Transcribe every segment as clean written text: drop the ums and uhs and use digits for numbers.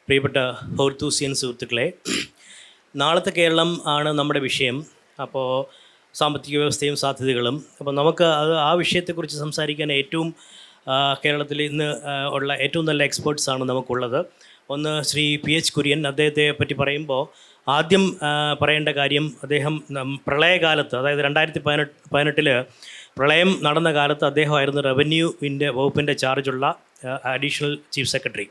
പ്രിയപ്പെട്ട ഹോർത്തൂസിയൻ സുഹൃത്തുക്കളെ, നാളത്തെ കേരളം ആണ് നമ്മുടെ വിഷയം. അപ്പോൾ സാമ്പത്തിക വ്യവസ്ഥയും സാധ്യതകളും. അപ്പോൾ നമുക്ക് ആ വിഷയത്തെക്കുറിച്ച് സംസാരിക്കാൻ കേരളത്തിൽ ഇന്ന് ഉള്ള ഏറ്റവും നല്ല എക്സ്പേർട്സാണ് നമുക്കുള്ളത്. ഒന്ന് ശ്രീ PH കുര്യൻ. അദ്ദേഹത്തെ പറ്റി പറയുമ്പോൾ ആദ്യം പറയേണ്ട കാര്യം, അദ്ദേഹം പ്രളയകാലത്ത്, അതായത് 2018 പ്രളയം നടന്ന കാലത്ത് അദ്ദേഹമായിരുന്നു റവന്യൂവിൻ്റെ വകുപ്പിൻ്റെ ചാർജുള്ള അഡീഷണൽ ചീഫ് സെക്രട്ടറി.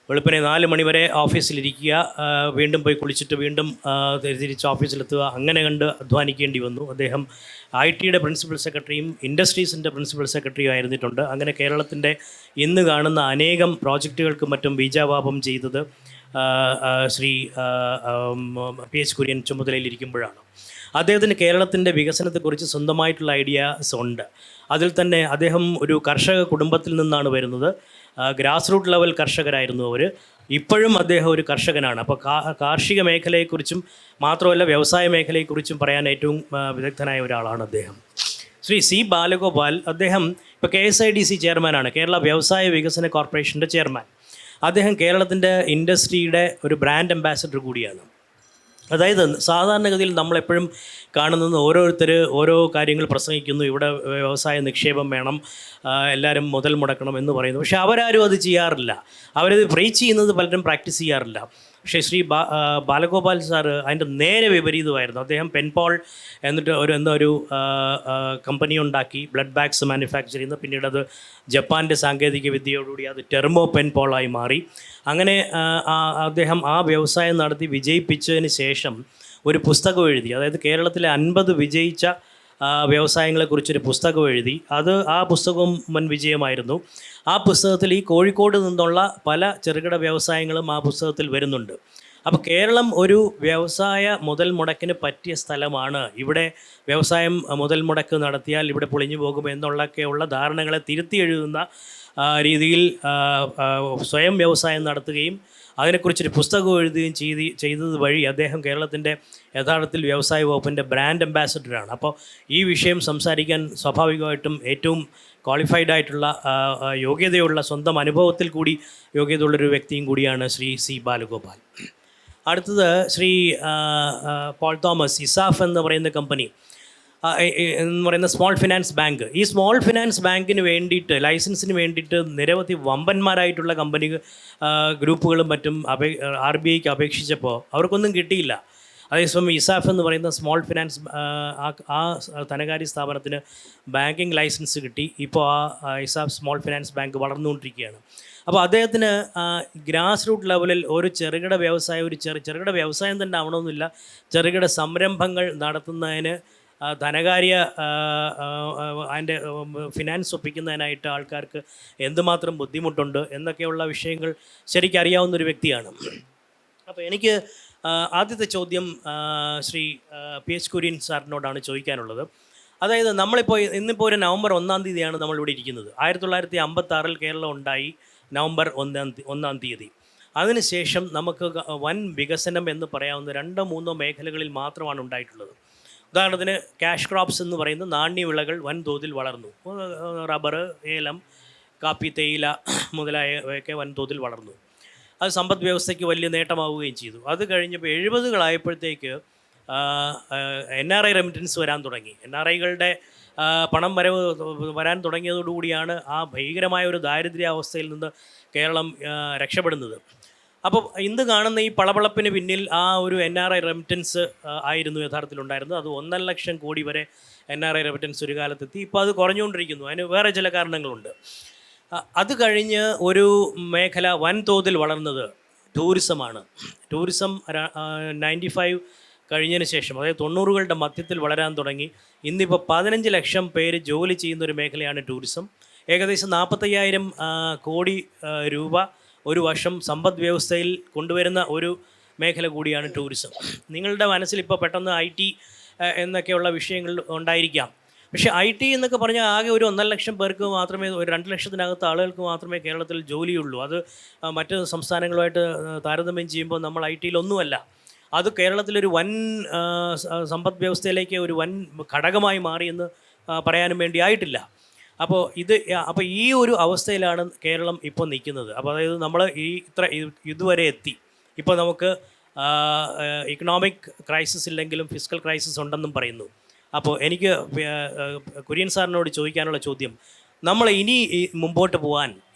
വെളുപ്പിനെ 4 മണിവരെ ഓഫീസിലിരിക്കുക, വീണ്ടും പോയി കുളിച്ചിട്ട് വീണ്ടും തിരിച്ച് ഓഫീസിലെത്തുക, അങ്ങനെ കണ്ട് അധ്വാനിക്കേണ്ടി വന്നു. അദ്ദേഹം IT പ്രിൻസിപ്പൽ സെക്രട്ടറിയും ഇൻഡസ്ട്രീസിൻ്റെ പ്രിൻസിപ്പൽ സെക്രട്ടറിയും ആയിരുന്നിട്ടുണ്ട്. അങ്ങനെ കേരളത്തിൻ്റെ ഇന്ന് കാണുന്ന അനേകം പ്രോജക്റ്റുകൾക്കും മറ്റും ബീജാവാപം ചെയ്തത് ശ്രീ PH കുര്യൻ ചുമതലയിലിരിക്കുമ്പോഴാണ്. അദ്ദേഹത്തിന് കേരളത്തിൻ്റെ വികസനത്തെക്കുറിച്ച് സ്വന്തമായിട്ടുള്ള ഐഡിയാസ് ഉണ്ട്. അതിൽ തന്നെ അദ്ദേഹം ഒരു കർഷക കുടുംബത്തിൽ നിന്നാണ് വരുന്നത്. ഗ്രാസ് റൂട്ട് ലെവൽ കർഷകരായിരുന്നു അവർ. ഇപ്പോഴും അദ്ദേഹം ഒരു കർഷകനാണ്. അപ്പോൾ കാർഷിക മേഖലയെക്കുറിച്ചും മാത്രമല്ല വ്യവസായ മേഖലയെക്കുറിച്ചും പറയാൻ ഏറ്റവും വിദഗ്ധനായ ഒരാളാണ് അദ്ദേഹം. ശ്രീ C. ബാലഗോപാൽ. അദ്ദേഹം ഇപ്പോൾ KSIDC ചെയർമാനാണ്, കേരള വ്യവസായ വികസന കോർപ്പറേഷൻ്റെ ചെയർമാൻ. അദ്ദേഹം കേരളത്തിൻ്റെ ഇൻഡസ്ട്രിയുടെ ഒരു ബ്രാൻഡ് അംബാസഡർ കൂടിയാണ്. അതായത് സാധാരണഗതിയിൽ നമ്മളെപ്പോഴും കാണുന്നത് ഓരോ കാര്യങ്ങൾ പ്രസംഗിക്കുന്നു, ഇവിടെ വ്യവസായ നിക്ഷേപം വേണം, എല്ലാവരും മുതൽ മുടക്കണം എന്ന് പറയുന്നു. പക്ഷേ അവരാരും അത് ചെയ്യാറില്ല. അവരത് പ്രീച്ച് ചെയ്യുന്നത് പലരും പ്രാക്ടീസ് ചെയ്യാറില്ല. പക്ഷേ ശ്രീ ബാലഗോപാൽ സാറ് അതിൻ്റെ നേരെ വിപരീതമായിരുന്നു. അദ്ദേഹം പെൻപോൾ ഒരു കമ്പനി ഉണ്ടാക്കി, ബ്ലഡ് ബാഗ്സ് മാനുഫാക്ചർ ചെയ്യുന്നു. പിന്നീട് അത് ജപ്പാൻ്റെ സാങ്കേതിക വിദ്യയോടുകൂടി അത് ടെർമോ പെൻപോളായി മാറി. അങ്ങനെ അദ്ദേഹം ആ വ്യവസായം നടത്തി വിജയിപ്പിച്ചതിന് ശേഷം ഒരു പുസ്തകം എഴുതി. അതായത് കേരളത്തിലെ 50 വിജയിച്ച വ്യവസായങ്ങളെക്കുറിച്ചൊരു പുസ്തകം എഴുതി. ആ പുസ്തകവും വൻ വിജയമായിരുന്നു. ആ പുസ്തകത്തിൽ ഈ കോഴിക്കോട് നിന്നുള്ള പല ചെറുകിട വ്യവസായങ്ങളും ആ പുസ്തകത്തിൽ വരുന്നുണ്ട്. അപ്പോൾ കേരളം ഒരു വ്യവസായ മുതൽ മുടക്കിന് പറ്റിയ സ്ഥലമാണ്. ഇവിടെ വ്യവസായം മുതൽ മുടക്ക് നടത്തിയാൽ ഇവിടെ പൊളിഞ്ഞു പോകും എന്നുള്ളൊക്കെയുള്ള ധാരണകളെ തിരുത്തി എഴുതുന്ന രീതിയിൽ സ്വയം വ്യവസായം നടത്തുകയും അതിനെക്കുറിച്ചൊരു പുസ്തകം എഴുതുകയും ചെയ്തത് വഴി അദ്ദേഹം കേരളത്തിൻ്റെ യഥാർത്ഥത്തിൽ വ്യവസായ വകുപ്പിൻ്റെ ബ്രാൻഡ് അംബാസഡറാണ്. അപ്പോൾ ഈ വിഷയം സംസാരിക്കാൻ സ്വാഭാവികമായിട്ടും ഏറ്റവും ക്വാളിഫൈഡ് ആയിട്ടുള്ള യോഗ്യതയുള്ള, സ്വന്തം അനുഭവത്തിൽ കൂടി യോഗ്യതയുള്ളൊരു വ്യക്തിയും കൂടിയാണ് ശ്രീ C. ബാലഗോപാൽ. അടുത്തത് ശ്രീ പോൾ തോമസ്. ഇസാഫ് എന്ന് പറയുന്ന കമ്പനി എന്ന് പറയുന്ന സ്മോൾ ഫിനാൻസ് ബാങ്ക്. ഈ സ്മോൾ ഫിനാൻസ് ബാങ്കിന് വേണ്ടിയിട്ട്, ലൈസൻസിന് വേണ്ടിയിട്ട് നിരവധി വമ്പന്മാരായിട്ടുള്ള ഗ്രൂപ്പുകളും മറ്റും RBIക്ക് അപേക്ഷിച്ചപ്പോൾ അവർക്കൊന്നും കിട്ടിയില്ല. അതേസമയം ഇസാഫ് എന്ന് പറയുന്ന സ്മോൾ ഫിനാൻസ് ആ ധനകാര്യ സ്ഥാപനത്തിന് ബാങ്കിങ് ലൈസൻസ് കിട്ടി. ഇപ്പോൾ ഇസാഫ് സ്മോൾ ഫിനാൻസ് ബാങ്ക് വളർന്നുകൊണ്ടിരിക്കുകയാണ്. അപ്പോൾ അദ്ദേഹത്തിന് ഗ്രാസ് റൂട്ട് ലെവലിൽ ഒരു ചെറുകിട വ്യവസായം, ചെറുകിട വ്യവസായം തന്നെ ആവണമെന്നില്ല, ചെറുകിട സംരംഭങ്ങൾ നടത്തുന്നതിന് ധനകാര്യ അതിൻ്റെ ഫിനാൻസ് ഒപ്പിക്കുന്നതിനായിട്ട് ആൾക്കാർക്ക് എന്തുമാത്രം ബുദ്ധിമുട്ടുണ്ട് എന്നൊക്കെയുള്ള വിഷയങ്ങൾ ശരിക്കും അറിയാവുന്നൊരു വ്യക്തിയാണ്. അപ്പോൾ എനിക്ക് ആദ്യത്തെ ചോദ്യം ശ്രീ PH കുര്യൻ സാറിനോടാണ് ചോദിക്കാനുള്ളത്. അതായത് ഇന്നിപ്പോൾ ഒരു നവംബർ 1-ാം തീയതിയാണ് നമ്മളിവിടെ ഇരിക്കുന്നത്. 1956 കേരളം ഉണ്ടായി, നവംബർ 1-ാം തീയതി. അതിനുശേഷം നമുക്ക് വൻ വികസനം എന്ന് പറയാവുന്ന 2-3 മേഖലകളിൽ മാത്രമാണ് ഉണ്ടായിട്ടുള്ളത്. ഉദാഹരണത്തിന് ക്യാഷ് ക്രോപ്സ് എന്ന് പറയുന്ന നാണ്യവിളകൾ വൻതോതിൽ വളർന്നു. റബ്ബർ, ഏലം, കാപ്പി, തേയില മുതലായവയൊക്കെ വൻതോതിൽ വളർന്നു. അത് സമ്പദ് വ്യവസ്ഥയ്ക്ക് വലിയ നേട്ടമാവുകയും ചെയ്തു. അത് കഴിഞ്ഞപ്പോൾ 70-കളായപ്പോഴത്തേക്ക് NRI റെമിറ്റൻസ് വരാൻ തുടങ്ങി. NRIകളുടെ പണം വരാൻ തുടങ്ങിയതോടുകൂടിയാണ് ആ ഭീകരമായ ഒരു ദാരിദ്ര്യാവസ്ഥയിൽ നിന്ന് കേരളം രക്ഷപ്പെടുന്നത്. അപ്പോൾ ഇന്ന് കാണുന്ന ഈ പളപളപ്പിന് പിന്നിൽ ആ ഒരു NRI റെമിറ്റൻസ് ആയിരുന്നു യഥാർത്ഥത്തിലുണ്ടായിരുന്നത്. അത് 1.5 ലക്ഷം കോടി വരെ NRI റെമിറ്റൻസ് ഒരു കാലത്തെത്തി. ഇപ്പോൾ അത് കുറഞ്ഞുകൊണ്ടിരിക്കുന്നു. അതിന് വേറെ ചില കാരണങ്ങളുണ്ട്. അത് കഴിഞ്ഞ് ഒരു മേഖല വൻതോതിൽ വളർന്നത് ടൂറിസമാണ്. ടൂറിസം 95 കഴിഞ്ഞതിന് ശേഷം, അതായത് 90-കളുടെ മധ്യത്തിൽ വളരാൻ തുടങ്ങി. ഇന്നിപ്പോൾ 15 ലക്ഷം പേര് ജോലി ചെയ്യുന്നൊരു മേഖലയാണ് ടൂറിസം. ഏകദേശം 45,000 കോടി രൂപ ഒരു വർഷം സമ്പദ് വ്യവസ്ഥയിൽ കൊണ്ടുവരുന്ന ഒരു മേഖല കൂടിയാണ് ടൂറിസം. നിങ്ങളുടെ മനസ്സിൽ ഇപ്പോൾ പെട്ടെന്ന് IT എന്നൊക്കെയുള്ള വിഷയങ്ങൾ ഉണ്ടായിരിക്കാം. പക്ഷേ IT എന്നൊക്കെ പറഞ്ഞാൽ ആകെ ഒരു 1.5 ലക്ഷം പേർക്ക് മാത്രമേ, ഒരു 2 ലക്ഷത്തിനകത്ത് ആളുകൾക്ക് മാത്രമേ കേരളത്തിൽ ജോലിയുള്ളൂ. അത് മറ്റ് സംസ്ഥാനങ്ങളുമായിട്ട് താരതമ്യം ചെയ്യുമ്പോൾ നമ്മൾ IT-യിലൊന്നുമല്ല. അത് കേരളത്തിലൊരു വൻ സമ്പദ് വ്യവസ്ഥയിലേക്ക് ഒരു വൻ ഘടകമായി മാറിയെന്ന് പറയാനും വേണ്ടി ആയിട്ടില്ല. അപ്പോൾ ഈ ഒരു അവസ്ഥയിലാണ് കേരളം ഇപ്പോൾ നിൽക്കുന്നത്. അപ്പോൾ അതായത് നമ്മൾ ഇതുവരെ എത്തി. ഇപ്പോൾ നമുക്ക് ഇക്കണോമിക് ക്രൈസിസ് ഇല്ലെങ്കിലും ഫിസിക്കൽ ക്രൈസിസ് ഉണ്ടെന്നും പറയുന്നു. അപ്പോൾ എനിക്ക് കുര്യൻ സാറിനോട് ചോദിക്കാനുള്ള ചോദ്യം, നമ്മൾ ഇനി മുമ്പോട്ട് പോകാൻ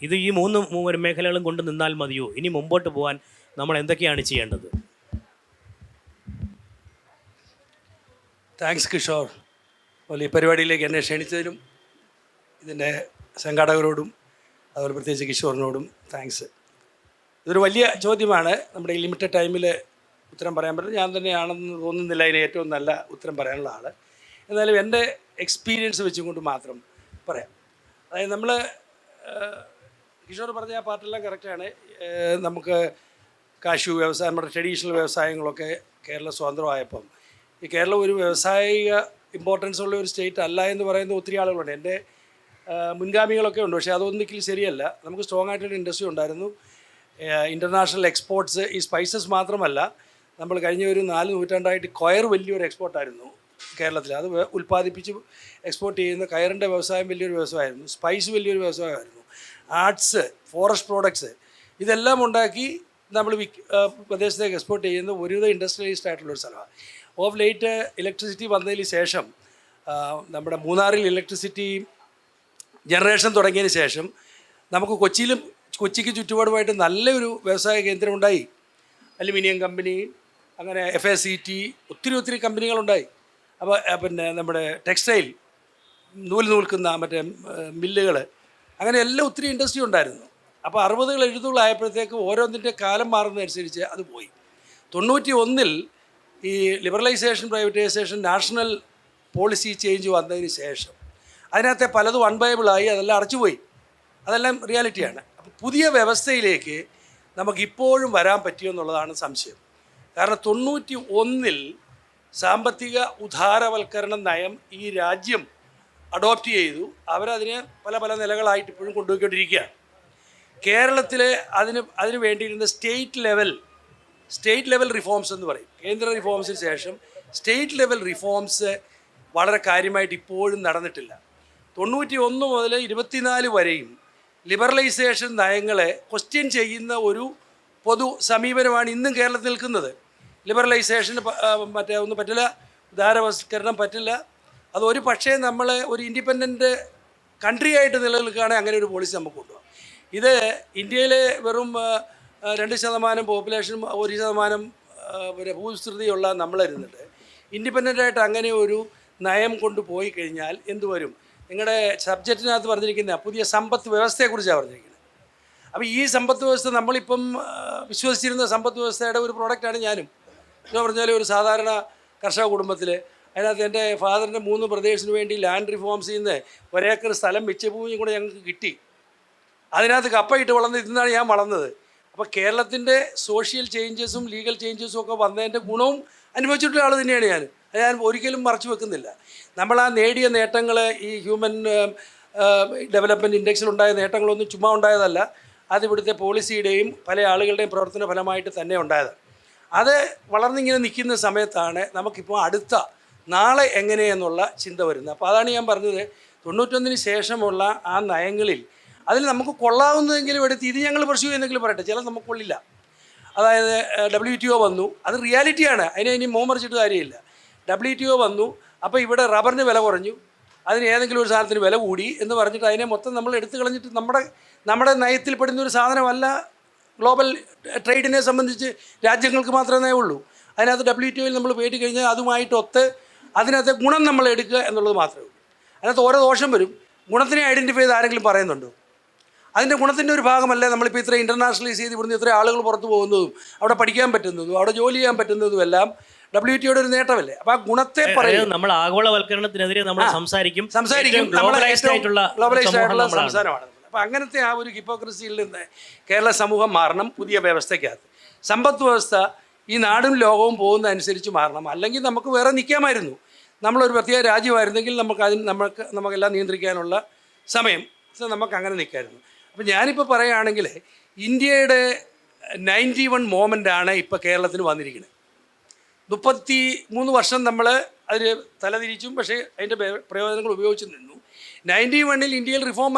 ഈ മൂന്ന് മേഖലകളും കൊണ്ട് നിന്നാൽ മതിയോ? ഇനി മുമ്പോട്ട് പോകാൻ നമ്മൾ എന്തൊക്കെയാണ് ചെയ്യേണ്ടത്? താങ്ക്സ് കിഷോർ. ഈ പരിപാടിയിലേക്ക് എന്നെ ക്ഷണിച്ചതിനും ഇതിൻ്റെ സംഘാടകരോടും അതുപോലെ പ്രത്യേകിച്ച് കിഷോറിനോടും താങ്ക്സ്. ഇതൊരു വലിയ ചോദ്യമാണ്. നമ്മുടെ ഈ ലിമിറ്റഡ് ടൈമിൽ ഉത്തരം പറയാൻ പറ്റും. ഞാൻ തന്നെയാണെന്ന് തോന്നുന്നില്ല അതിന് ഏറ്റവും നല്ല ഉത്തരം പറയാനുള്ള ആൾ. എന്നാലും എൻ്റെ എക്സ്പീരിയൻസ് വെച്ചുകൊണ്ട് മാത്രം പറയാം. അതായത് നമ്മൾ കിഷോർ പറഞ്ഞ ആ പാർട്ടെല്ലാം കറക്റ്റാണ്. നമുക്ക് കാഷ്യൂ വ്യവസായം, നമ്മുടെ ട്രഡീഷണൽ വ്യവസായങ്ങളൊക്കെ കേരളം സ്വതന്ത്രമായപ്പം ഈ കേരളം ഒരു വ്യാവസായിക ഇമ്പോർട്ടൻസ് ഉള്ള ഒരു സ്റ്റേറ്റ് അല്ല എന്ന് പറയുന്ന ഒത്തിരി ആളുകളുണ്ട്. എൻ്റെ മുൻഗാമികളൊക്കെ ഉണ്ട്. പക്ഷേ അതൊന്നിക്കലും ശരിയല്ല. നമുക്ക് സ്ട്രോങ് ആയിട്ടൊരു ഇൻഡസ്ട്രി ഉണ്ടായിരുന്നു. ഇൻ്റർനാഷണൽ എക്സ്പോർട്ട്സ് ഈ സ്പൈസസ് മാത്രമല്ല, നമ്മൾ കഴിഞ്ഞ ഒരു 4 നൂറ്റാണ്ടായിട്ട് കയർ വലിയൊരു എക്സ്പോർട്ടായിരുന്നു കേരളത്തിൽ. അത് ഉൽപ്പാദിപ്പിച്ച് എക്സ്പോർട്ട് ചെയ്യുന്ന കയറിൻ്റെ വ്യവസായം വലിയൊരു വ്യവസായമായിരുന്നു. സ്പൈസ് വലിയൊരു വ്യവസായമായിരുന്നു. ആർട്സ്, ഫോറസ്റ്റ് പ്രോഡക്ട്സ് ഇതെല്ലാം ഉണ്ടാക്കി നമ്മൾ പ്രദേശത്തേക്ക് എക്സ്പോർട്ട് ചെയ്യുന്ന ഒരുവിധ ഇൻഡസ്ട്രിയലൈസ്ഡ് ആയിട്ടുള്ളൊരു സ്ഥലമാണ്. ഓഫ് ലേറ്റ് ഇലക്ട്രിസിറ്റി വന്നതിന് ശേഷം, നമ്മുടെ മൂന്നാറിൽ ഇലക്ട്രിസിറ്റി ജനറേഷൻ തുടങ്ങിയതിന് ശേഷം നമുക്ക് കൊച്ചിക്ക് ചുറ്റുപാടുമായിട്ട് നല്ലൊരു വ്യവസായ കേന്ദ്രമുണ്ടായി. അലുമിനിയം കമ്പനി, അങ്ങനെ FACT, ഒത്തിരി കമ്പനികളുണ്ടായി. അപ്പോൾ പിന്നെ നമ്മുടെ ടെക്സ്റ്റൈൽ, നൂൽക്കുന്ന മറ്റേ മില്ലുകൾ, അങ്ങനെ എല്ലാം ഒത്തിരി ഇൻഡസ്ട്രി ഉണ്ടായിരുന്നു. അപ്പോൾ 60-കൾ 70-കൾ ആയപ്പോഴത്തേക്ക് ഓരോന്നിൻ്റെ കാലം മാറുന്നതനുസരിച്ച് അത് പോയി. 91-ൽ ഈ liberalisation, privatisation, national policy change വന്നതിന് ശേഷം അതിനകത്തെ പലതും അൺബയബിളായി, അതെല്ലാം അടച്ചുപോയി. അതെല്ലാം റിയാലിറ്റിയാണ്. അപ്പോൾ പുതിയ വ്യവസ്ഥയിലേക്ക് നമുക്കിപ്പോഴും വരാൻ പറ്റിയെന്നുള്ളതാണ് സംശയം. കാരണം 91-ൽ സാമ്പത്തിക ഉദാരവൽക്കരണ നയം ഈ രാജ്യം അഡോപ്റ്റ് ചെയ്തു. അവരതിനെ പല നിലകളായിട്ട് ഇപ്പോഴും കൊണ്ടുപോയിക്കൊണ്ടിരിക്കുകയാണ്. കേരളത്തിൽ അതിന് വേണ്ടിയിരുന്ന സ്റ്റേറ്റ് ലെവൽ റിഫോംസ് എന്ന് പറയും. കേന്ദ്ര റിഫോംസിന് ശേഷം സ്റ്റേറ്റ് ലെവൽ റിഫോംസ് വളരെ കാര്യമായിട്ട് ഇപ്പോഴും നടന്നിട്ടില്ല. 91 മുതൽ 24 വരെയും ലിബറലൈസേഷൻ നയങ്ങളെ ക്വസ്റ്റ്യൻ ചെയ്യുന്ന ഒരു പൊതു സമീപനമാണ് ഇന്നും കേരളത്തിൽ നിൽക്കുന്നത്. ലിബറലൈസേഷന് ഒന്നും പറ്റില്ല, ഉദാരവൽക്കരണം പറ്റില്ല. അതൊരു പക്ഷേ നമ്മൾ ഒരു ഇൻഡിപെൻഡൻറ്റ് കൺട്രി ആയിട്ട് നിലനിൽക്കുകയാണെങ്കിൽ അങ്ങനെ ഒരു പോളിസി നമുക്ക് കൊണ്ടുപോകാം. ഇത് ഇന്ത്യയിലെ വെറും 2% പോപ്പുലേഷൻ, 1% ഭൂവിസ്തൃതിയുള്ള നമ്മളിരുന്നിട്ട് ഇൻഡിപെൻഡൻ്റായിട്ട് അങ്ങനെ ഒരു നയം കൊണ്ടുപോയി കഴിഞ്ഞാൽ എന്തുവരും? നിങ്ങളുടെ സബ്ജക്റ്റിനകത്ത് പറഞ്ഞിരിക്കുന്ന പുതിയ സമ്പദ് വ്യവസ്ഥയെക്കുറിച്ചാണ് പറഞ്ഞിരിക്കുന്നത്. അപ്പോൾ ഈ സമ്പദ് വ്യവസ്ഥ നമ്മളിപ്പം വിശ്വസിച്ചിരുന്ന സമ്പദ് വ്യവസ്ഥയുടെ ഒരു പ്രോഡക്റ്റാണ് ഞാനും. എന്ന് പറഞ്ഞാൽ ഒരു സാധാരണ കർഷക കുടുംബത്തിൽ അതിനകത്ത് എൻ്റെ ഫാദറിൻ്റെ 3 ബ്രദേഴ്സിന് വേണ്ടി ലാൻഡ് റിഫോംസ് ചെയ്യുന്ന 1 ഏക്കർ സ്ഥലം മിച്ചഭൂമിയും കൂടെ ഞങ്ങൾക്ക് കിട്ടി. അതിനകത്ത് കപ്പയിട്ട് വളർന്ന് ഇന്നാണ് ഞാൻ വളർന്നത്. അപ്പോൾ കേരളത്തിൻ്റെ സോഷ്യൽ ചേഞ്ചസും ലീഗൽ ചേഞ്ചസും ഒക്കെ വന്നതിൻ്റെ ഗുണവും അനുഭവിച്ചിട്ടുള്ള ആൾ തന്നെയാണ് ഞാൻ. അത് ഞാൻ ഒരിക്കലും മറച്ചു വെക്കുന്നില്ല. നമ്മൾ ആ നേടിയ നേട്ടങ്ങൾ, ഈ ഹ്യൂമൻ ഡെവലപ്മെൻറ്റ് ഇൻഡെക്സിലുണ്ടായ നേട്ടങ്ങളൊന്നും ചുമ്മാ ഉണ്ടായതല്ല. അത് ഇവിടുത്തെ പോളിസിയുടെയും പല ആളുകളുടെയും പ്രവർത്തന ഫലമായിട്ട് തന്നെ ഉണ്ടായതാണ്. അത് വളർന്നിങ്ങനെ നിൽക്കുന്ന സമയത്താണ് നമുക്കിപ്പോൾ അടുത്ത നാളെ എങ്ങനെയെന്നുള്ള ചിന്ത വരുന്നത്. അപ്പോൾ അതാണ് ഞാൻ പറഞ്ഞത്, 91-ന് ശേഷമുള്ള ആ നയങ്ങളിൽ അതിൽ നമുക്ക് കൊള്ളാവുന്നതെങ്കിലും എടുത്ത് ഇത് ഞങ്ങൾ പെർസ്യൂ ചെയ്യുന്നെങ്കിലും പറയട്ടെ, ചില നമുക്ക് കൊള്ളില്ല. അതായത് WTO വന്നു, അത് റിയാലിറ്റിയാണ്, അതിനെ ഇനി മോമറിച്ചിട്ട് കാര്യമില്ല. WTO വന്നു, അപ്പോൾ ഇവിടെ റബ്ബറിന് വില കുറഞ്ഞു, അതിന് ഏതെങ്കിലും ഒരു സാധനത്തിന് വില കൂടി എന്ന് പറഞ്ഞിട്ട് അതിനെ മൊത്തം നമ്മൾ എടുത്തു കളഞ്ഞിട്ട് നമ്മുടെ നയത്തിൽപ്പെടുന്ന ഒരു സാധനമല്ല ഗ്ലോബൽ ട്രേഡിനെ സംബന്ധിച്ച് രാജ്യങ്ങൾക്ക് മാത്രമേ ഉള്ളൂ. അതിനകത്ത് WTOയിൽ നമ്മൾ പോയിട്ട് കഴിഞ്ഞാൽ അതുമായിട്ടൊത്ത് അതിനകത്ത് ഗുണം നമ്മൾ എടുക്കുക എന്നുള്ളത് മാത്രമേ ഉള്ളൂ. അതിനകത്ത് ഓരോ ദോഷം വരും. ഗുണത്തിനെ ഐഡൻറ്റിഫൈ ചെയ്ത് ആരെങ്കിലും പറയുന്നുണ്ടോ? അതിൻ്റെ ഗുണത്തിൻ്റെ ഒരു ഭാഗമല്ലേ നമ്മളിപ്പോൾ ഇത്ര ഇൻ്റർനാഷണലൈസ് ചെയ്ത് ഇവിടുന്ന് ഇത്ര ആളുകൾ പുറത്ത് പോകുന്നതും അവിടെ പഠിക്കാൻ പറ്റുന്നതും അവിടെ ജോലി ചെയ്യാൻ പറ്റുന്നതും എല്ലാം WTOയുടെ ഒരു നേട്ടമല്ലേ? അപ്പോൾ ആ ഗുണത്തെ പറയും. നമ്മൾ ആഗോളവൽക്കരണത്തിനെതിരെ നമ്മൾ സംസാരിക്കും. ഗ്ലോബലൈസ്ഡ് ആയിട്ടുള്ള സംസാരമാണ്. അപ്പോൾ അങ്ങനത്തെ ആ ഒരു ഹിപ്പോക്രസിയിൽ നിന്ന് കേരള സമൂഹം മാറണം. പുതിയ വ്യവസ്ഥയ്ക്കകത്ത് സമ്പദ് വ്യവസ്ഥ ഈ നാടും ലോകവും പോകുന്ന അനുസരിച്ച് മാറണം. അല്ലെങ്കിൽ നമുക്ക് വേറെ നിൽക്കാമായിരുന്നു. നമ്മളൊരു പ്രത്യേക രാജ്യമായിരുന്നെങ്കിൽ നമുക്കെല്ലാം നിയന്ത്രിക്കാനുള്ള സമയം നമുക്ക് അങ്ങനെ നിൽക്കാമായിരുന്നു. അപ്പോൾ ഞാനിപ്പോൾ പറയുകയാണെങ്കിൽ ഇന്ത്യയുടെ 91 മോമെൻ്റാണ് ഇപ്പോൾ കേരളത്തിന് വന്നിരിക്കുന്നത്. 33 വർഷം നമ്മൾ അതിന് തലതിരിച്ചും, പക്ഷേ അതിൻ്റെ പ്രയോജനങ്ങൾ ഉപയോഗിച്ച് നിന്നു. 91-ൽ ഇന്ത്യയിൽ റിഫോം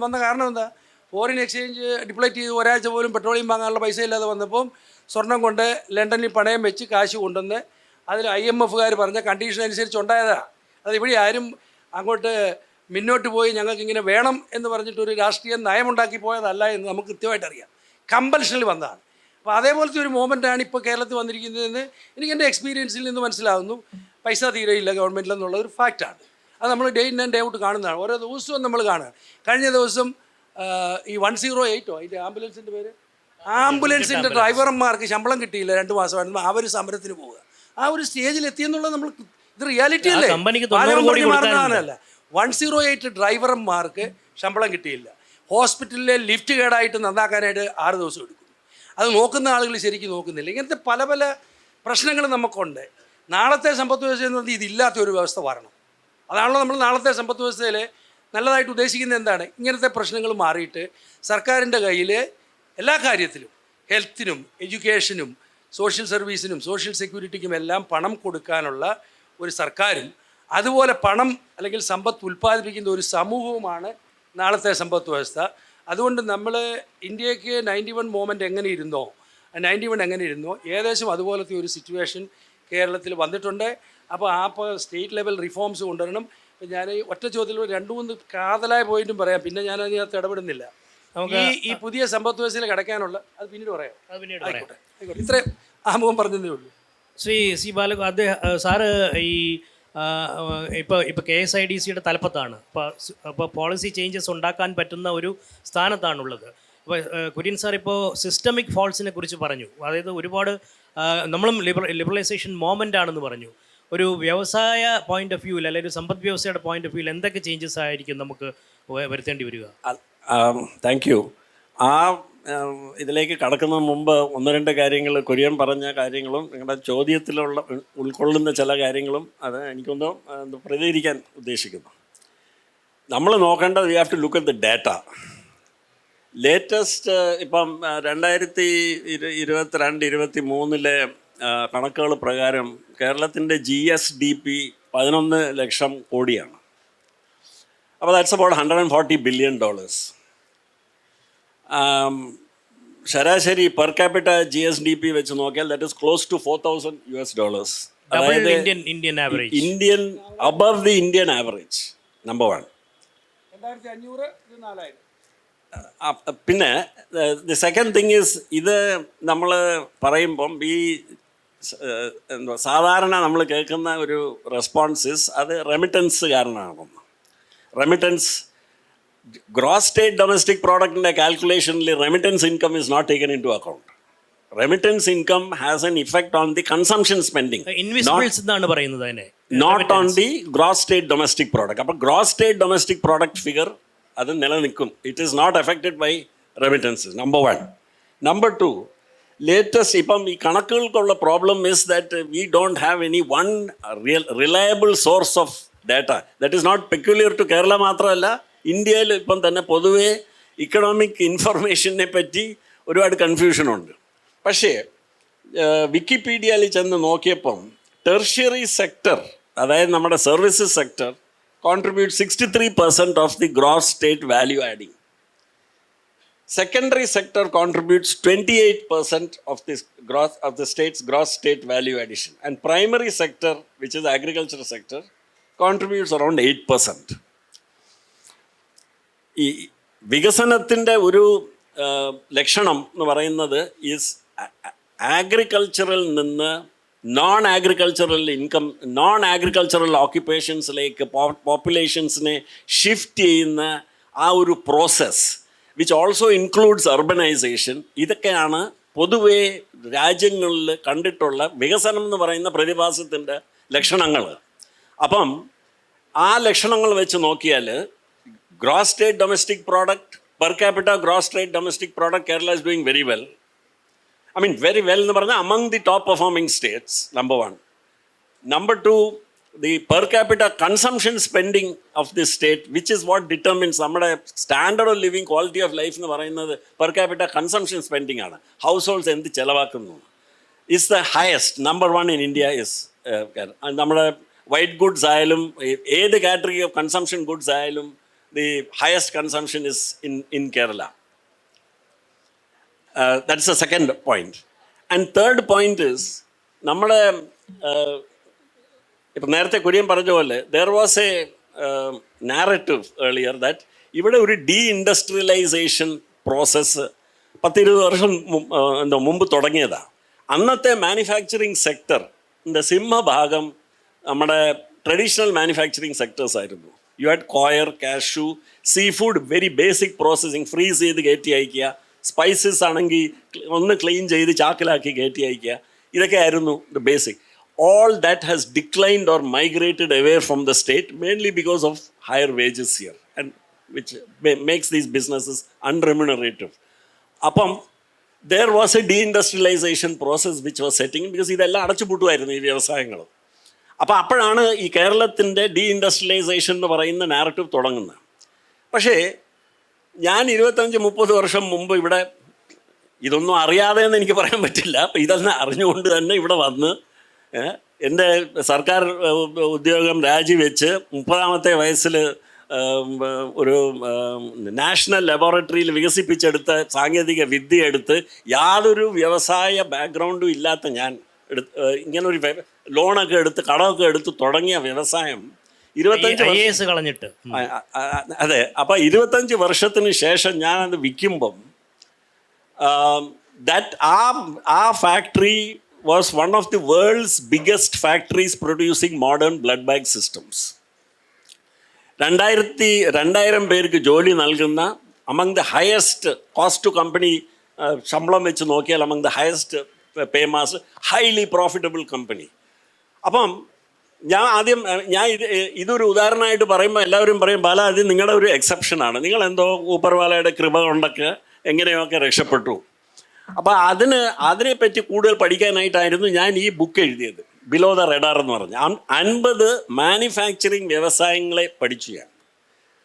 വന്ന കാരണം എന്താ? ഫോറിൻ എക്സ്ചേഞ്ച് ഡിപ്ലോറ്റ് ചെയ്ത് ഒരാഴ്ച പോലും പെട്രോളിയം വാങ്ങാനുള്ള പൈസ ഇല്ലാതെ വന്നപ്പം സ്വർണം കൊണ്ട് ലണ്ടനിൽ പണയം വെച്ച് കാശ് കൊണ്ടുവന്ന് അതിൽ IMF-കാർ പറഞ്ഞ കണ്ടീഷൻ അനുസരിച്ച് ഉണ്ടായതാണ്. അത് ഇവിടെ ആരും അങ്ങോട്ട് മുന്നോട്ട് പോയി ഞങ്ങൾക്കിങ്ങനെ വേണം എന്ന് പറഞ്ഞിട്ടൊരു രാഷ്ട്രീയ നയമുണ്ടാക്കി പോയതല്ല എന്ന് നമുക്ക് കൃത്യമായിട്ട് അറിയാം. കമ്പൽഷനിൽ വന്നതാണ്. അപ്പോൾ അതേപോലത്തെ ഒരു മൂവ്മെൻറ്റാണ് ഇപ്പോൾ കേരളത്തിൽ വന്നിരിക്കുന്നതെന്ന് എനിക്ക് എൻ്റെ എക്സ്പീരിയൻസിൽ നിന്ന് മനസ്സിലാവുന്നു. പൈസ തീരെയില്ല ഗവൺമെൻറ്റിലെന്നുള്ള ഒരു ഫാക്റ്റാണ്. അത് നമ്മൾ day in and day out കാണുന്നതാണ്. ഓരോ ദിവസവും നമ്മൾ കാണുക. കഴിഞ്ഞ ദിവസം ഈ 108 അതിൻ്റെ ആംബുലൻസിൻ്റെ പേര്, ആംബുലൻസിൻ്റെ ഡ്രൈവർമാർക്ക് ശമ്പളം കിട്ടിയില്ല 2 മാസമായിരുന്നു. അവർ സമരത്തിന് പോവുക. ആ ഒരു സ്റ്റേജിൽ എത്തിയെന്നുള്ളത് നമ്മൾ, ഇത് റിയാലിറ്റി അല്ലേ, മാറുന്നതാണല്ല. 108 ഡ്രൈവർമാർക്ക് ശമ്പളം കിട്ടിയില്ല. ഹോസ്പിറ്റലിലെ ലിഫ്റ്റ് കേടായിട്ട് നന്നാക്കാനായിട്ട് 6 ദിവസം എടുക്കും. അത് നോക്കുന്ന ആളുകൾ ശരിക്കും നോക്കുന്നില്ല. ഇങ്ങനത്തെ പല പല പ്രശ്നങ്ങൾ നമുക്കുണ്ട്. നാളത്തെ സമ്പദ് വ്യവസ്ഥ എന്ന് പറഞ്ഞാൽ ഇതില്ലാത്തൊരു വ്യവസ്ഥ വരണം. അതാണല്ലോ നമ്മൾ നാളത്തെ സമ്പദ് വ്യവസ്ഥയിൽ നല്ലതായിട്ട് ഉദ്ദേശിക്കുന്നത്. എന്താണ്? ഇങ്ങനത്തെ പ്രശ്നങ്ങൾ മാറിയിട്ട് സർക്കാരിൻ്റെ കയ്യിൽ എല്ലാ കാര്യത്തിലും, ഹെൽത്തിനും എഡ്യൂക്കേഷനും സോഷ്യൽ സർവീസിനും സോഷ്യൽ സെക്യൂരിറ്റിക്കും എല്ലാം പണം കൊടുക്കാനുള്ള ഒരു സർക്കാരും അതുപോലെ പണം അല്ലെങ്കിൽ സമ്പത്ത് ഉൽപ്പാദിപ്പിക്കുന്ന ഒരു സമൂഹവുമാണ് നാളത്തെ സമ്പദ് വ്യവസ്ഥ. അതുകൊണ്ട് നമ്മൾ ഇന്ത്യക്ക് 91 മൂവ്മെൻറ്റ് എങ്ങനെ ഇരുന്നോ, 91 എങ്ങനെ ഇരുന്നോ, ഏകദേശം അതുപോലത്തെ ഒരു സിറ്റുവേഷൻ കേരളത്തിൽ വന്നിട്ടുണ്ട്. അപ്പോൾ സ്റ്റേറ്റ് ലെവൽ റിഫോംസ് കൊണ്ടുവരണം. ഇപ്പം ഞാൻ ഒറ്റ ചോദ്യത്തിൽ 2-3 കാതലായ പോയിന്റും പറയാം, പിന്നെ ഞാൻ അതിനകത്ത് ഇടപെടുന്നില്ല. ഈ പുതിയ സമ്പദ് വ്യവസ്ഥയിൽ കിടക്കാനുള്ള അത് പിന്നീട് പറയാം. ആയിക്കോട്ടെ, ഇത്രയും ആമുഖം പറഞ്ഞതേ ഉള്ളൂ. ശ്രീ ബാലകോ, സാറ് ഈ ഇപ്പോൾ KSIDCയുടെ തലപ്പത്താണ്. അപ്പോൾ പോളിസി ചേഞ്ചസ് ഉണ്ടാക്കാൻ പറ്റുന്ന ഒരു സ്ഥാനത്താണുള്ളത്. അപ്പോൾ കുര്യൻ സാർ ഇപ്പോൾ സിസ്റ്റമിക് ഫോൾസിനെ കുറിച്ച് പറഞ്ഞു. അതായത് ഒരുപാട് നമ്മളും ലിബറലൈസേഷൻ മോമെൻ്റ് ആണെന്ന് പറഞ്ഞു. ഒരു വ്യവസായ പോയിന്റ് ഓഫ് വ്യൂവിൽ അല്ലെങ്കിൽ ഒരു സമ്പദ് വ്യവസ്ഥയുടെ പോയിന്റ് ഓഫ് വ്യൂവിൽ എന്തൊക്കെ ചേഞ്ചസ് ആയിരിക്കും നമുക്ക് വരുത്തേണ്ടി വരിക? Thank you. ഇതിലേക്ക് കടക്കുന്നതിന് മുമ്പ് 1-2 കാര്യങ്ങൾ, കുര്യൻ പറഞ്ഞ കാര്യങ്ങളും നിങ്ങളുടെ ചോദ്യത്തിലുള്ള ഉൾക്കൊള്ളുന്ന ചില കാര്യങ്ങളും അത് എനിക്കൊന്ന് പ്രതികരിക്കാൻ ഉദ്ദേശിക്കുന്നു. നമ്മൾ നോക്കേണ്ടത് we have to look at the data. Latest ഇപ്പം 2022-23 കണക്കുകൾ പ്രകാരം കേരളത്തിൻ്റെ GSDP 11 ലക്ഷം കോടിയാണ്. അപ്പോൾ ദാറ്റ്സ് അബൌട്ട് $140 ബില്യൺ. ശരാശരി പെർ ക്യാപിറ്റ GSDP വെച്ച് നോക്കിയാൽ ദാറ്റ് ഇസ് ക്ലോസ് ടു $4,000. അതായത് Indian above the Indian average, number 1. 2500 പിന്നെ ദി സെക്കൻഡ് തിങ് ഈസ്, ഇത് നമ്മൾ പറയുമ്പം ഈ സാധാരണ നമ്മൾ കേൾക്കുന്ന ഒരു റെസ്പോൺസിസ് അത് റെമിറ്റൻസ് കാരണമാണ്. റെമിറ്റൻസ് ഗ്രോസ് സ്റ്റേറ്റ് ഡൊമസ്റ്റിക് പ്രോഡക്റ്റിൻ്റെ കാൽക്കുലേഷനിൽ remittance income is not taken in to account. Remittance income has an effect on the consumption spending, not on the gross state domestic product. അപ്പോൾ gross state domestic product figure അത് നിലനിൽക്കും. It is not affected by remittances, number 1. Number 2, latest ഇപ്പം ഈ കണക്കുകൾക്കുള്ള problem is that we don't have any one reliable source of data. That is not peculiar to Kerala മാത്രമല്ല, ഇന്ത്യയിൽ ഇപ്പം തന്നെ പൊതുവേ ഇക്കണോമിക് ഇൻഫർമേഷനെ പറ്റി ഒരുപാട് കൺഫ്യൂഷനുണ്ട്. പക്ഷേ വിക്കിപീഡിയയിൽ ചെന്ന് നോക്കിയപ്പം ടെർഷ്യറി സെക്ടർ, അതായത് നമ്മുടെ services sector contribute 63% of the gross state value adding. Secondary sector contributes 28% of this gross of the state's gross state value addition, and primary sector, which is the agriculture sector, contributes around 8%. ഈ വികസനത്തിൻ്റെ ഒരു ലക്ഷണം എന്ന് പറയുന്നത് is ആഗ്രികൾച്ചറിൽ നിന്ന് non agricultural income, non agricultural ഓക്യുപ്പേഷൻസിലേക്ക് പോപ്പുലേഷൻസിനെ ഷിഫ്റ്റ് ചെയ്യുന്ന ആ ഒരു process, which also includes urbanisation. ഇതൊക്കെയാണ് പൊതുവേ രാജ്യങ്ങളിൽ കണ്ടിട്ടുള്ള വികസനം എന്ന് പറയുന്ന പ്രതിഭാസത്തിൻ്റെ ലക്ഷണങ്ങൾ. അപ്പം ആ ലക്ഷണങ്ങൾ വെച്ച് നോക്കിയാൽ gross state domestic product, per capita gross state domestic product, Kerala is doing very well. I mean, very well എന്ന് പറഞ്ഞാൽ among the top performing states, number 1. Number 2, the per capita consumption spending of this state, which is what determines നമ്മുടെ standard of living, quality of life എന്ന് പറയുന്നത് per capita consumption spending ആണ്. Households എന്ത് ചിലവാക്കുന്നു is the highest. Number 1 in India is നമ്മുടെ white goods ആയാലും ഏത് category of consumption goods ആയാലും the highest consumption is in Kerala. That's a second point. And third point is നമ്മുടെ ഇപ്പം നേരത്തെ കുര്യൻ പറഞ്ഞ പോലെ there was a narrative earlier that ഇവിടെ ഒരു ഡീഇൻഡസ്ട്രിയലൈസേഷൻ പ്രോസസ്സ് 10-20 വർഷം മുമ്പ് തുടങ്ങിയതാണ്. അന്നത്തെ മാനുഫാക്ചറിങ് സെക്ടറിൻ്റെ സിംഹഭാഗം നമ്മുടെ ട്രഡീഷണൽ മാനുഫാക്ചറിങ് സെക്ടേഴ്സ് ആയിരുന്നു. You had coir, cashew, sea food, very basic processing, freeze ചെയ്ത് കയറ്റി അയക്കുക. സ്പൈസസ് ആണെങ്കിൽ ഒന്ന് ക്ലീൻ ചെയ്ത് ചാക്കിലാക്കി കയറ്റി അയക്കുക. ഇതൊക്കെ ആയിരുന്നു the basic. All that has declined or migrated away from the state, mainly because of higher wages here, and which makes these businesses unremunerative. Appam, there was a deindustrialization process which was setting in because ഇതെല്ലാം അടച്ചുപൂട്ടുമായിരുന്നു ഈ വ്യവസായങ്ങൾ. അപ്പോൾ അപ്പോഴാണ് ഈ കേരളത്തിൻ്റെ ഡീഇൻഡസ്ട്രിയലൈസേഷൻ എന്ന് പറയുന്ന narrative തുടങ്ങുന്നത്. പക്ഷേ ഞാൻ 25-30 വർഷം മുമ്പ് ഇവിടെ ഇതൊന്നും അറിയാതെ എന്ന് എനിക്ക് പറയാൻ പറ്റില്ല. അപ്പോൾ ഇതെല്ലാം അറിഞ്ഞുകൊണ്ട് തന്നെ ഇവിടെ വന്ന് എൻ്റെ സർക്കാർ ഉദ്യോഗം രാജിവെച്ച് 30-ാമത്തെ വയസ്സിൽ ഒരു നാഷണൽ ലബോറട്ടറിയിൽ വികസിപ്പിച്ചെടുത്ത സാങ്കേതിക വിദ്യ എടുത്ത് യാതൊരു വ്യവസായ ബാക്ക്ഗ്രൗണ്ടും ഇല്ലാത്ത ഞാൻ ഇങ്ങനൊരു ലോണൊക്കെ എടുത്ത് കടമൊക്കെ എടുത്ത് തുടങ്ങിയ വ്യവസായം 25 കളഞ്ഞിട്ട്. അതെ. അപ്പം 25 വർഷത്തിന് ശേഷം ഞാനത് വിൽക്കുമ്പം ആ factory was one of the world's biggest factories producing modern blood bag systems. 2000 പേർക്ക് ജോലി നൽകുന്ന among the highest cost to company ശമ്പളം വെച്ച് നോക്കിയാൽ among the highest pay mass, highly profitable company. അപ്പം ഞാൻ ഇതൊരു ഉദാഹരണമായിട്ട് പറയുമ്പോൾ എല്ലാവരും പറയും ബാല അത് നിങ്ങളുടെ ഒരു എക്സെപ്ഷനാണ്, നിങ്ങളെന്തോ ഊപ്പർവാലയുടെ കൃപ കൊണ്ടൊക്കെ എങ്ങനെയൊക്കെ രക്ഷപ്പെട്ടു. അപ്പോൾ അതിനെപ്പറ്റി കൂടുതൽ പഠിക്കാനായിട്ടായിരുന്നു ഞാൻ ഈ ബുക്ക് എഴുതിയത്, ബിലോ ദ റഡാർ എന്ന് പറഞ്ഞ 50 മാനുഫാക്ചറിങ് വ്യവസായങ്ങളെ പഠിച്ചു ഞാൻ.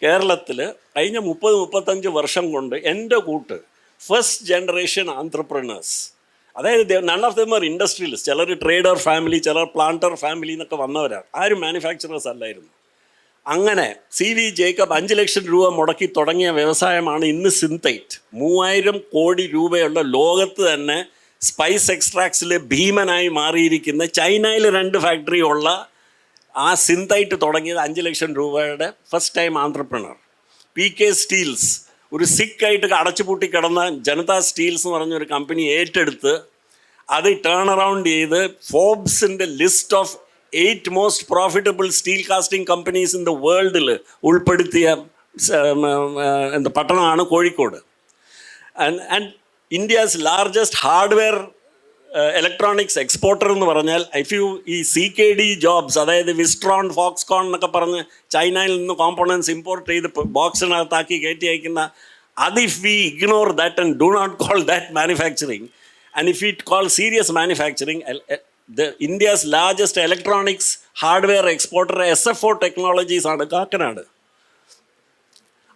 കേരളത്തിൽ കഴിഞ്ഞ 30-35 വർഷം കൊണ്ട് എൻ്റെ കൂട്ട് ഫസ്റ്റ് ജനറേഷൻ ആന്ത്രപ്രണേഴ്സ്, അതായത് none of them are industrialist, ചിലർ ട്രേഡർ ഫാമിലി, ചിലർ പ്ലാന്റർ ഫാമിലി എന്നൊക്കെ വന്നവരാണ്, ആരും മാനുഫാക്ചറേഴ്സ് അല്ലായിരുന്നു. അങ്ങനെ CV ജേക്കബ് 5 ലക്ഷം രൂപ മുടക്കി തുടങ്ങിയ വ്യവസായമാണ് ഇന്ന് സിന്തൈറ്റ്. 3000 കോടി രൂപയുള്ള ലോകത്ത് തന്നെ സ്പൈസ് എക്സ്ട്രാക്ട്സിൽ ഭീമനായി മാറിയിരിക്കുന്ന ചൈനയിൽ 2 ഫാക്ടറി ഉള്ള ആ സിന്തൈറ്റ് തുടങ്ങിയത് 5 ലക്ഷം രൂപയുടെ ഫസ്റ്റ് ടൈം ആന്ത്രപ്രണർ. PK സ്റ്റീൽസ് ഒരു സിക്കായിട്ട് അടച്ചുപൂട്ടി കിടന്ന ജനതാ സ്റ്റീൽസ് എന്ന് പറഞ്ഞൊരു കമ്പനി ഏറ്റെടുത്ത് അത് ടേൺ അറൗണ്ട് ചെയ്ത് ഫോബ്സിൻ്റെ list of 8 most profitable steel casting companies in the world ഉൾപ്പെടുത്തിയ പട്ടണമാണ് Kozhikode. And India's largest hardware electronics exporter എന്ന് പറഞ്ഞാൽ ഈ CKD ജോബ്സ്, അതായത് വിസ്ട്രോൺ, ഫോക്സ്കോൺ എന്നൊക്കെ പറഞ്ഞ് ചൈനയിൽ നിന്ന് കോമ്പോണൻസ് ഇമ്പോർട്ട് ചെയ്ത് ബോക്സിനകത്താക്കി കയറ്റി അയക്കുന്ന അത് if we ignore that and do not call that manufacturing and if it call serious manufacturing, India's largest electronics hardware exporter SFO Technologies ആണ് കാക്കനാട്.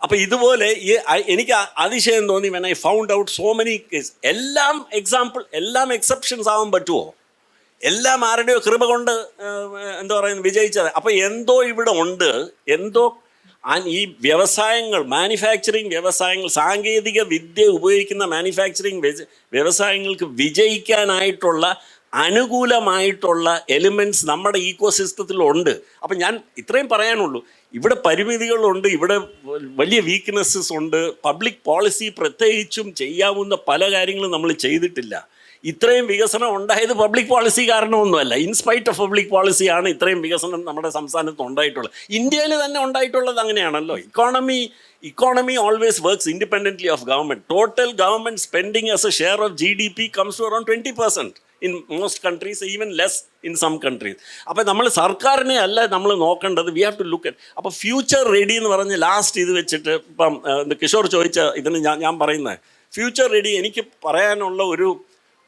അപ്പോൾ ഇതുപോലെ എനിക്ക് അതിശയം തോന്നി when I found out so many cases. എല്ലാം എക്സെപ്ഷൻസ് ആവാൻ പറ്റുമോ? എല്ലാം ആരുടെയോ കൃപ കൊണ്ട് എന്താ പറയുന്നത് വിജയിച്ചത്. അപ്പോൾ എന്തോ ഇവിടെ ഉണ്ട്, എന്തോ ഈ വ്യവസായങ്ങൾ, മാനുഫാക്ചറിങ് വ്യവസായങ്ങൾ, സാങ്കേതിക വിദ്യ ഉപയോഗിക്കുന്ന മാനുഫാക്ചറിങ് വ്യവസായങ്ങൾക്ക് വിജയിക്കാനായിട്ടുള്ള അനുകൂലമായിട്ടുള്ള എലിമെൻറ്റ്സ് നമ്മുടെ ഈക്കോസിസ്റ്റത്തിലുണ്ട്. അപ്പം ഞാൻ ഇത്രയും പറയാനുള്ളൂ, ഇവിടെ പരിമിതികളുണ്ട്, ഇവിടെ വലിയ വീക്ക്നെസ്സസ് ഉണ്ട്. പബ്ലിക് പോളിസി പ്രത്യേകിച്ചും ചെയ്യാവുന്ന പല കാര്യങ്ങളും നമ്മൾ ചെയ്തിട്ടില്ല. ഇത്രയും വികസനം ഉണ്ടായത് പബ്ലിക് പോളിസി കാരണമൊന്നുമല്ല, ഇൻസ്പൈറ്റ് ഓഫ് പബ്ലിക് പോളിസിയാണ് ഇത്രയും വികസനം നമ്മുടെ സംസ്ഥാനത്ത് ഉണ്ടായിട്ടുള്ളത്. ഇന്ത്യയിൽ തന്നെ ഉണ്ടായിട്ടുള്ളത് അങ്ങനെയാണല്ലോ. Economy always works independently of government. Total government spending as a share of GDP comes to around 20% in most countries, even less in some countries. അപ്പോൾ നമ്മൾ സർക്കാരിനെ അല്ല നമ്മൾ നോക്കേണ്ടത്, we have to look at. അപ്പോൾ ഫ്യൂച്ചർ റെഡി എന്ന് പറഞ്ഞ് last ഇത് വെച്ചിട്ട് ഇപ്പം കിഷോർ ചോദിച്ച ഇതിന് ഞാൻ പറയുന്നത് ഫ്യൂച്ചർ റെഡി. എനിക്ക് പറയാനുള്ള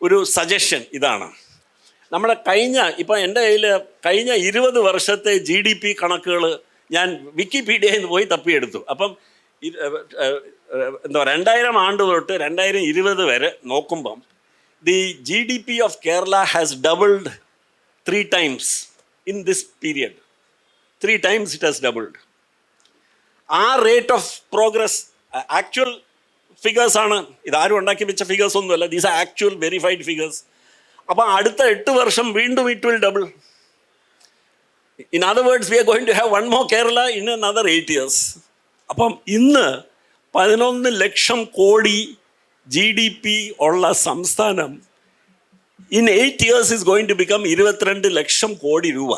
ഒരു സജഷൻ ഇതാണ്. നമ്മുടെ ഇപ്പം എൻ്റെ കയ്യിൽ കഴിഞ്ഞ 20 വർഷത്തെ GDP കണക്കുകൾ ഞാൻ വിക്കിപീഡിയയിൽ നിന്ന് പോയി തപ്പിയെടുത്തു. അപ്പം 2000 ആണ്ട് തൊട്ട് 2020 വരെ നോക്കുമ്പം the GDP of Kerala has doubled 3 times in this period. 3 times it has doubled. ആ rate of progress actual figures ആണ്, ഇതാരും ഉണ്ടാക്കി വെച്ച ഫിഗേഴ്സ് ഒന്നുമല്ല, these are actual verified figures. അപ്പം അടുത്ത 8 വർഷം വീണ്ടും it will double. In other words we are going to have one more Kerala in another 8 years. അപ്പം ഇന്ന് 11 ലക്ഷം കോടി GDP ഉള്ള സംസ്ഥാനം in 8 years is going to become 22 lakh crore രൂപ.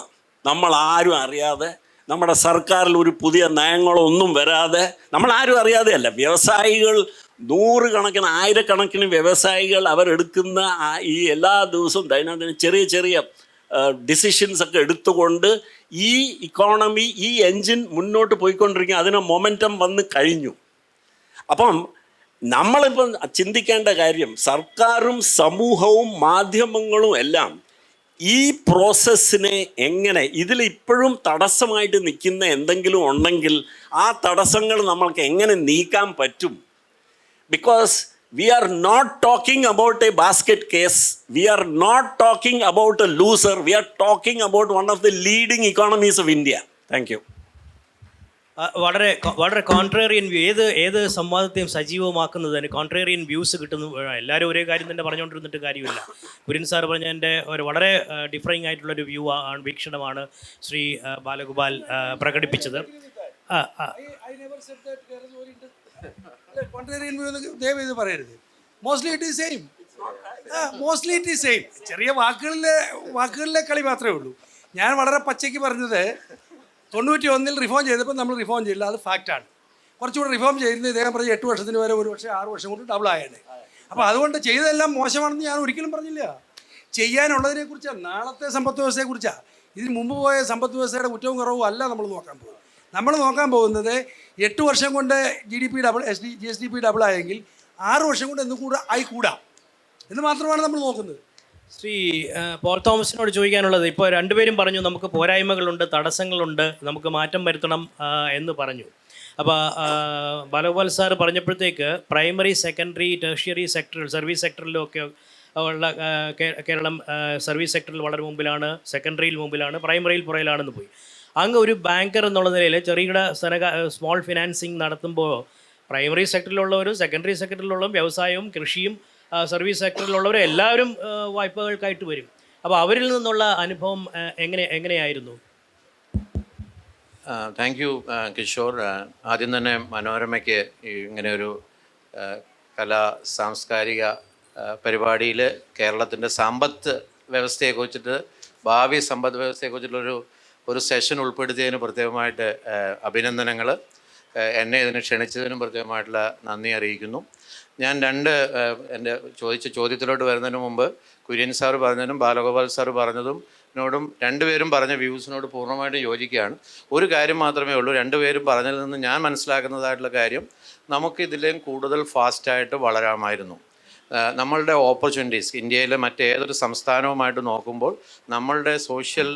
നമ്മൾ ആരും അറിയാതെ, നമ്മുടെ സർക്കാരിൽ ഒരു പുതിയ നയങ്ങളൊന്നും വരാതെ, നമ്മളാരും അറിയാതെയല്ല, വ്യവസായികൾ നൂറുകണക്കിന് ആയിരക്കണക്കിന് വ്യവസായികൾ അവരെടുക്കുന്ന ഈ എല്ലാ ദിവസവും ദൈനംദിന ചെറിയ ചെറിയ ഡിസിഷൻസ് ഒക്കെ എടുത്തുകൊണ്ട് ഈ ഇക്കോണമി, ഈ എൻജിൻ മുന്നോട്ട് പോയിക്കൊണ്ടിരിക്കുക, അതിന് മൊമെൻറ്റം വന്ന് കഴിഞ്ഞു. അപ്പം നമ്മളിപ്പം ചിന്തിക്കേണ്ട കാര്യം, സർക്കാരും സമൂഹവും മാധ്യമങ്ങളും എല്ലാം ഈ പ്രോസസ്സിനെ എങ്ങനെ, ഇതിൽ ഇപ്പോഴും തടസ്സമായിട്ട് നിൽക്കുന്ന എന്തെങ്കിലും ഉണ്ടെങ്കിൽ ആ തടസ്സങ്ങൾ നമ്മൾക്ക് എങ്ങനെ നീക്കാൻ പറ്റും? Because we are not talking about a basket case, we are not talking about a loser, we are talking about one of the leading economies of India. Thank you. വളരെ വളരെ കോൺട്രേറിയൻ വ്യൂ, ഏത് സംവാദത്തെയും സജീവമാക്കുന്നതിന് കോൺട്രേറിയൻ വ്യൂസ് കിട്ടുന്നു. എല്ലാവരും ഒരേ കാര്യം തന്നെ പറഞ്ഞുകൊണ്ടിരുന്നിട്ട് കാര്യമില്ല. Kurian sir പറഞ്ഞതിൻ്റെ ഒരു വളരെ ഡിഫറിങ് ആയിട്ടുള്ളൊരു വ്യൂ ആണ്, വീക്ഷണമാണ് ശ്രീ ബാലഗോപാൽ പ്രകടിപ്പിച്ചത്. ദയവേത് പറയരുത്. Mostly it is same. ചെറിയ വാക്കുകളിലെ കളി മാത്രമേ ഉള്ളൂ. ഞാൻ വളരെ പച്ചയ്ക്ക് പറഞ്ഞത് 91 റിഫോം ചെയ്തപ്പോൾ നമ്മൾ റിഫോം ചെയ്യില്ല, അത് ഫാക്റ്റാണ്. കുറച്ചുകൂടെ റിഫോം ചെയ്യുന്നത് ഇദ്ദേഹം പറഞ്ഞ് 8 വർഷത്തിന് വരെ 1 വർഷം 6 വർഷം കൊണ്ട് ഡബിൾ ആയാണ്. അപ്പോൾ അതുകൊണ്ട് ചെയ്തതെല്ലാം മോശമാണെന്ന് ഞാൻ ഒരിക്കലും പറഞ്ഞില്ല. ചെയ്യാനുള്ളതിനെക്കുറിച്ചാണ്, നാളത്തെ സമ്പദ് വ്യവസ്ഥയെക്കുറിച്ചാണ്. ഇതിന് മുമ്പ് പോയ സമ്പദ് വ്യവസ്ഥയുടെ കുറ്റവും കുറവും അല്ല നമ്മൾ നോക്കാൻ പോകുന്നത്. നമ്മൾ നോക്കാൻ പോകുന്നത് 8 വർഷം കൊണ്ട് GDP ഡബിൾ, GSDP ഡബിൾ ആയെങ്കിൽ 6 വർഷം കൊണ്ട് എന്തും കൂടെ ആയിക്കൂടാ എന്ന് മാത്രമാണ് നമ്മൾ നോക്കുന്നത്. ശ്രീ പോൾ തോമസിനോട് ചോദിക്കാനുള്ളത്, ഇപ്പോൾ രണ്ടുപേരും പറഞ്ഞു നമുക്ക് പോരായ്മകളുണ്ട്, തടസ്സങ്ങളുണ്ട്, നമുക്ക് മാറ്റം വരുത്തണം എന്ന് പറഞ്ഞു. അപ്പോൾ ബാലഗോപാൽ സാർ പറഞ്ഞപ്പോഴത്തേക്ക് പ്രൈമറി, സെക്കൻഡറി, ടെർഷ്യറി സെക്ടറിൽ, സർവീസ് സെക്ടറിലൊക്കെ ഉള്ള കേരളം സർവീസ് സെക്ടറിൽ വളരെ മുമ്പിലാണ്, സെക്കൻഡറിയിൽ മുമ്പിലാണ്, പ്രൈമറിയിൽ പുറയിലാണെന്ന് പോയി. അങ്ങ് ഒരു ബാങ്കർ എന്നുള്ള നിലയിൽ ചെറുകിട സ്മോൾ ഫിനാൻസിങ് നടത്തുമ്പോൾ പ്രൈമറി സെക്ടറിലുള്ളവരും സെക്കൻഡറി സെക്ടറിലുള്ളവരും വ്യവസായവും കൃഷിയും സർവീസ് സെക്ടറിലുള്ളവരും എല്ലാവരും വായ്പകൾക്കായിട്ട് വരും. അപ്പോൾ അവരിൽ നിന്നുള്ള അനുഭവം എങ്ങനെയായിരുന്നു? Thank you Kishore. ആദ്യം തന്നെ മനോരമയ്ക്ക് ഇങ്ങനെ ഒരു സാംസ്കാരിക പരിപാടിയിൽ കേരളത്തിൻ്റെ സമ്പദ് വ്യവസ്ഥയെക്കുറിച്ചിട്ട്, ഭാവി സമ്പദ് വ്യവസ്ഥയെക്കുറിച്ചിട്ടുള്ളൊരു സെഷൻ ഉൾപ്പെടുത്തിയതിന് പ്രത്യേകമായിട്ട് അഭിനന്ദനങ്ങൾ. എന്നെ ഇതിന് ക്ഷണിച്ചതിനും പ്രത്യേകമായിട്ടുള്ള നന്ദി അറിയിക്കുന്നു. ഞാൻ എൻ്റെ ചോദിച്ച ചോദ്യത്തിലോട്ട് വരുന്നതിന് മുമ്പ് കുര്യൻ സാർ പറഞ്ഞതിനും ബാലഗോപാൽ സാർ പറഞ്ഞതിനോടും രണ്ടുപേരും പറഞ്ഞ വ്യൂസിനോട് പൂർണ്ണമായിട്ടും യോജിക്കുകയാണ്. ഒരു കാര്യം മാത്രമേ ഉള്ളൂ, രണ്ടുപേരും പറഞ്ഞതിൽ നിന്ന് ഞാൻ മനസ്സിലാക്കുന്നതായിട്ടുള്ള കാര്യം, നമുക്കിതിലേയും കൂടുതൽ ഫാസ്റ്റായിട്ട് വളരാമായിരുന്നു. നമ്മളുടെ ഓപ്പർച്യൂണിറ്റീസ് ഇന്ത്യയിലെ മറ്റേതൊരു സംസ്ഥാനവുമായിട്ട് നോക്കുമ്പോൾ നമ്മളുടെ സോഷ്യൽ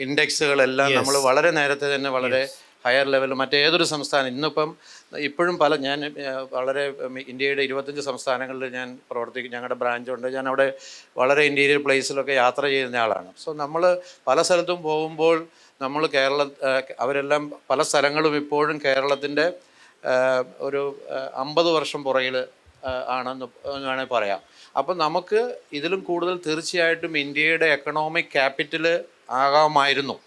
ഇൻഡെക്സുകളെല്ലാം നമ്മൾ വളരെ നേരത്തെ തന്നെ വളരെ ഹയർ ലെവൽ മറ്റേതൊരു സംസ്ഥാനം ഇപ്പോഴും ഞാൻ വളരെ ഇന്ത്യയുടെ 25 സംസ്ഥാനങ്ങളിൽ ഞാൻ പ്രവർത്തിക്കും. ഞങ്ങളുടെ ബ്രാഞ്ചുണ്ട്. ഞാൻ അവിടെ വളരെ ഇൻറ്റീരിയർ പ്ലേസിലൊക്കെ യാത്ര ചെയ്യുന്ന ആളാണ്. സോ നമ്മൾ പല സ്ഥലത്തും പോകുമ്പോൾ നമ്മൾ അവരെല്ലാം പല സ്ഥലങ്ങളും ഇപ്പോഴും കേരളത്തിൻ്റെ ഒരു 50 വർഷം പുറകിൽ ആണെന്ന് വേണമെങ്കിൽ പറയാം. അപ്പം നമുക്ക് ഇതിലും കൂടുതൽ തീർച്ചയായിട്ടും ഇന്ത്യയുടെ എക്കണോമിക് ക്യാപിറ്റൽ ആകാമായിരുന്നു.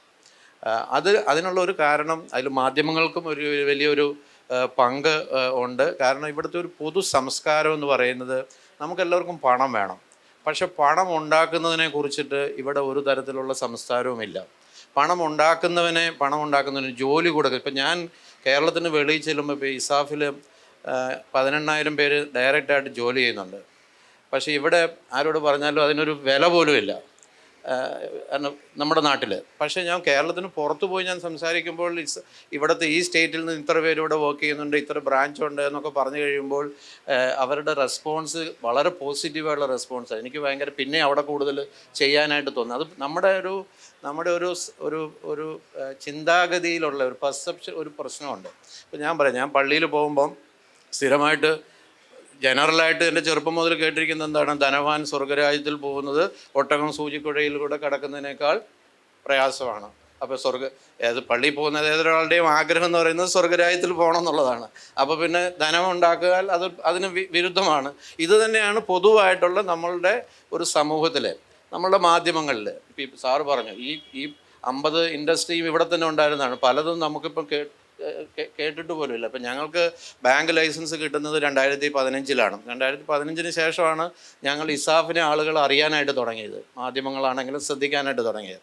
അതിനുള്ള ഒരു കാരണം അതിൽ മാധ്യമങ്ങൾക്കും ഒരു വലിയൊരു പങ്ക് ഉണ്ട്. കാരണം ഇവിടുത്തെ ഒരു പൊതു സംസ്കാരം എന്ന് പറയുന്നത് നമുക്കെല്ലാവർക്കും പണം വേണം, പക്ഷെ പണം ഉണ്ടാക്കുന്നതിനെ കുറിച്ചിട്ട് ഇവിടെ ഒരു തരത്തിലുള്ള സംസ്കാരവുമില്ല. പണം ഉണ്ടാക്കുന്നതിന് ജോലി കൊടുക്കുക. ഇപ്പം ഞാൻ കേരളത്തിന് വെളിയിൽ ചെല്ലുമ്പോൾ ഇപ്പോൾ ഇസാഫിൽ 18,000 പേര് ഡയറക്റ്റായിട്ട് ജോലി ചെയ്യുന്നുണ്ട്. പക്ഷേ ഇവിടെ ആരോട് പറഞ്ഞാലും അതിനൊരു വില പോലും ഇല്ല നമ്മുടെ നാട്ടിൽ. പക്ഷേ ഞാൻ കേരളത്തിന് പുറത്തു പോയി ഞാൻ സംസാരിക്കുമ്പോൾ ഇവിടുത്തെ ഈ സ്റ്റേറ്റിൽ നിന്ന് ഇത്ര പേര് ഇവിടെ വർക്ക് ചെയ്യുന്നുണ്ട്, ഇത്ര ബ്രാഞ്ചുണ്ട് എന്നൊക്കെ പറഞ്ഞു കഴിയുമ്പോൾ അവരുടെ റെസ്പോൺസ് വളരെ പോസിറ്റീവായുള്ള റെസ്പോൺസാണ്. എനിക്ക് ഭയങ്കര പിന്നെ അവിടെ കൂടുതൽ ചെയ്യാനായിട്ട് തോന്നുന്നു. അത് നമ്മുടെ ഒരു ചിന്താഗതിയിലുള്ള ഒരു പെർസെപ്ഷൻ ഒരു പ്രശ്നമുണ്ട്. ഇപ്പോൾ ഞാൻ പള്ളിയിൽ പോകുമ്പം സ്ഥിരമായിട്ട് ജനറലായിട്ട് എൻ്റെ ചെറുപ്പം മുതൽ കേട്ടിരിക്കുന്നത് എന്താണ്, ധനവാൻ സ്വർഗരാജ്യത്തിൽ പോകുന്നത് ഒട്ടകം സൂചിക്കുഴയിൽ കൂടെ കടക്കുന്നതിനേക്കാൾ പ്രയാസമാണ്. അപ്പോൾ ഏത് പള്ളിയിൽ പോകുന്നത് ഏതൊരാളുടെയും ആഗ്രഹം എന്ന് പറയുന്നത് സ്വർഗരാജ്യത്തിൽ പോകണം എന്നുള്ളതാണ്. അപ്പോൾ പിന്നെ ധനം ഉണ്ടാക്കിയാൽ അതിന് വിരുദ്ധമാണ്. ഇത് തന്നെയാണ് പൊതുവായിട്ടുള്ള നമ്മളുടെ ഒരു സമൂഹത്തിൽ, നമ്മളുടെ മാധ്യമങ്ങളിൽ. ഇപ്പം സാറ് പറഞ്ഞു ഈ 50 ഇൻഡസ്ട്രിയും ഇവിടെ തന്നെ ഉണ്ടായിരുന്നതാണ്. പലതും നമുക്കിപ്പം കേട്ടിട്ട് പോലുമില്ല. അപ്പം ഞങ്ങൾക്ക് ബാങ്ക് ലൈസൻസ് കിട്ടുന്നത് 2015-ലാണ്. 2015 ശേഷമാണ് ഞങ്ങൾ ഇസാഫിനെ ആളുകൾ അറിയാനായിട്ട് തുടങ്ങിയത്, മാധ്യമങ്ങളാണെങ്കിലും ശ്രദ്ധിക്കാനായിട്ട് തുടങ്ങിയത്.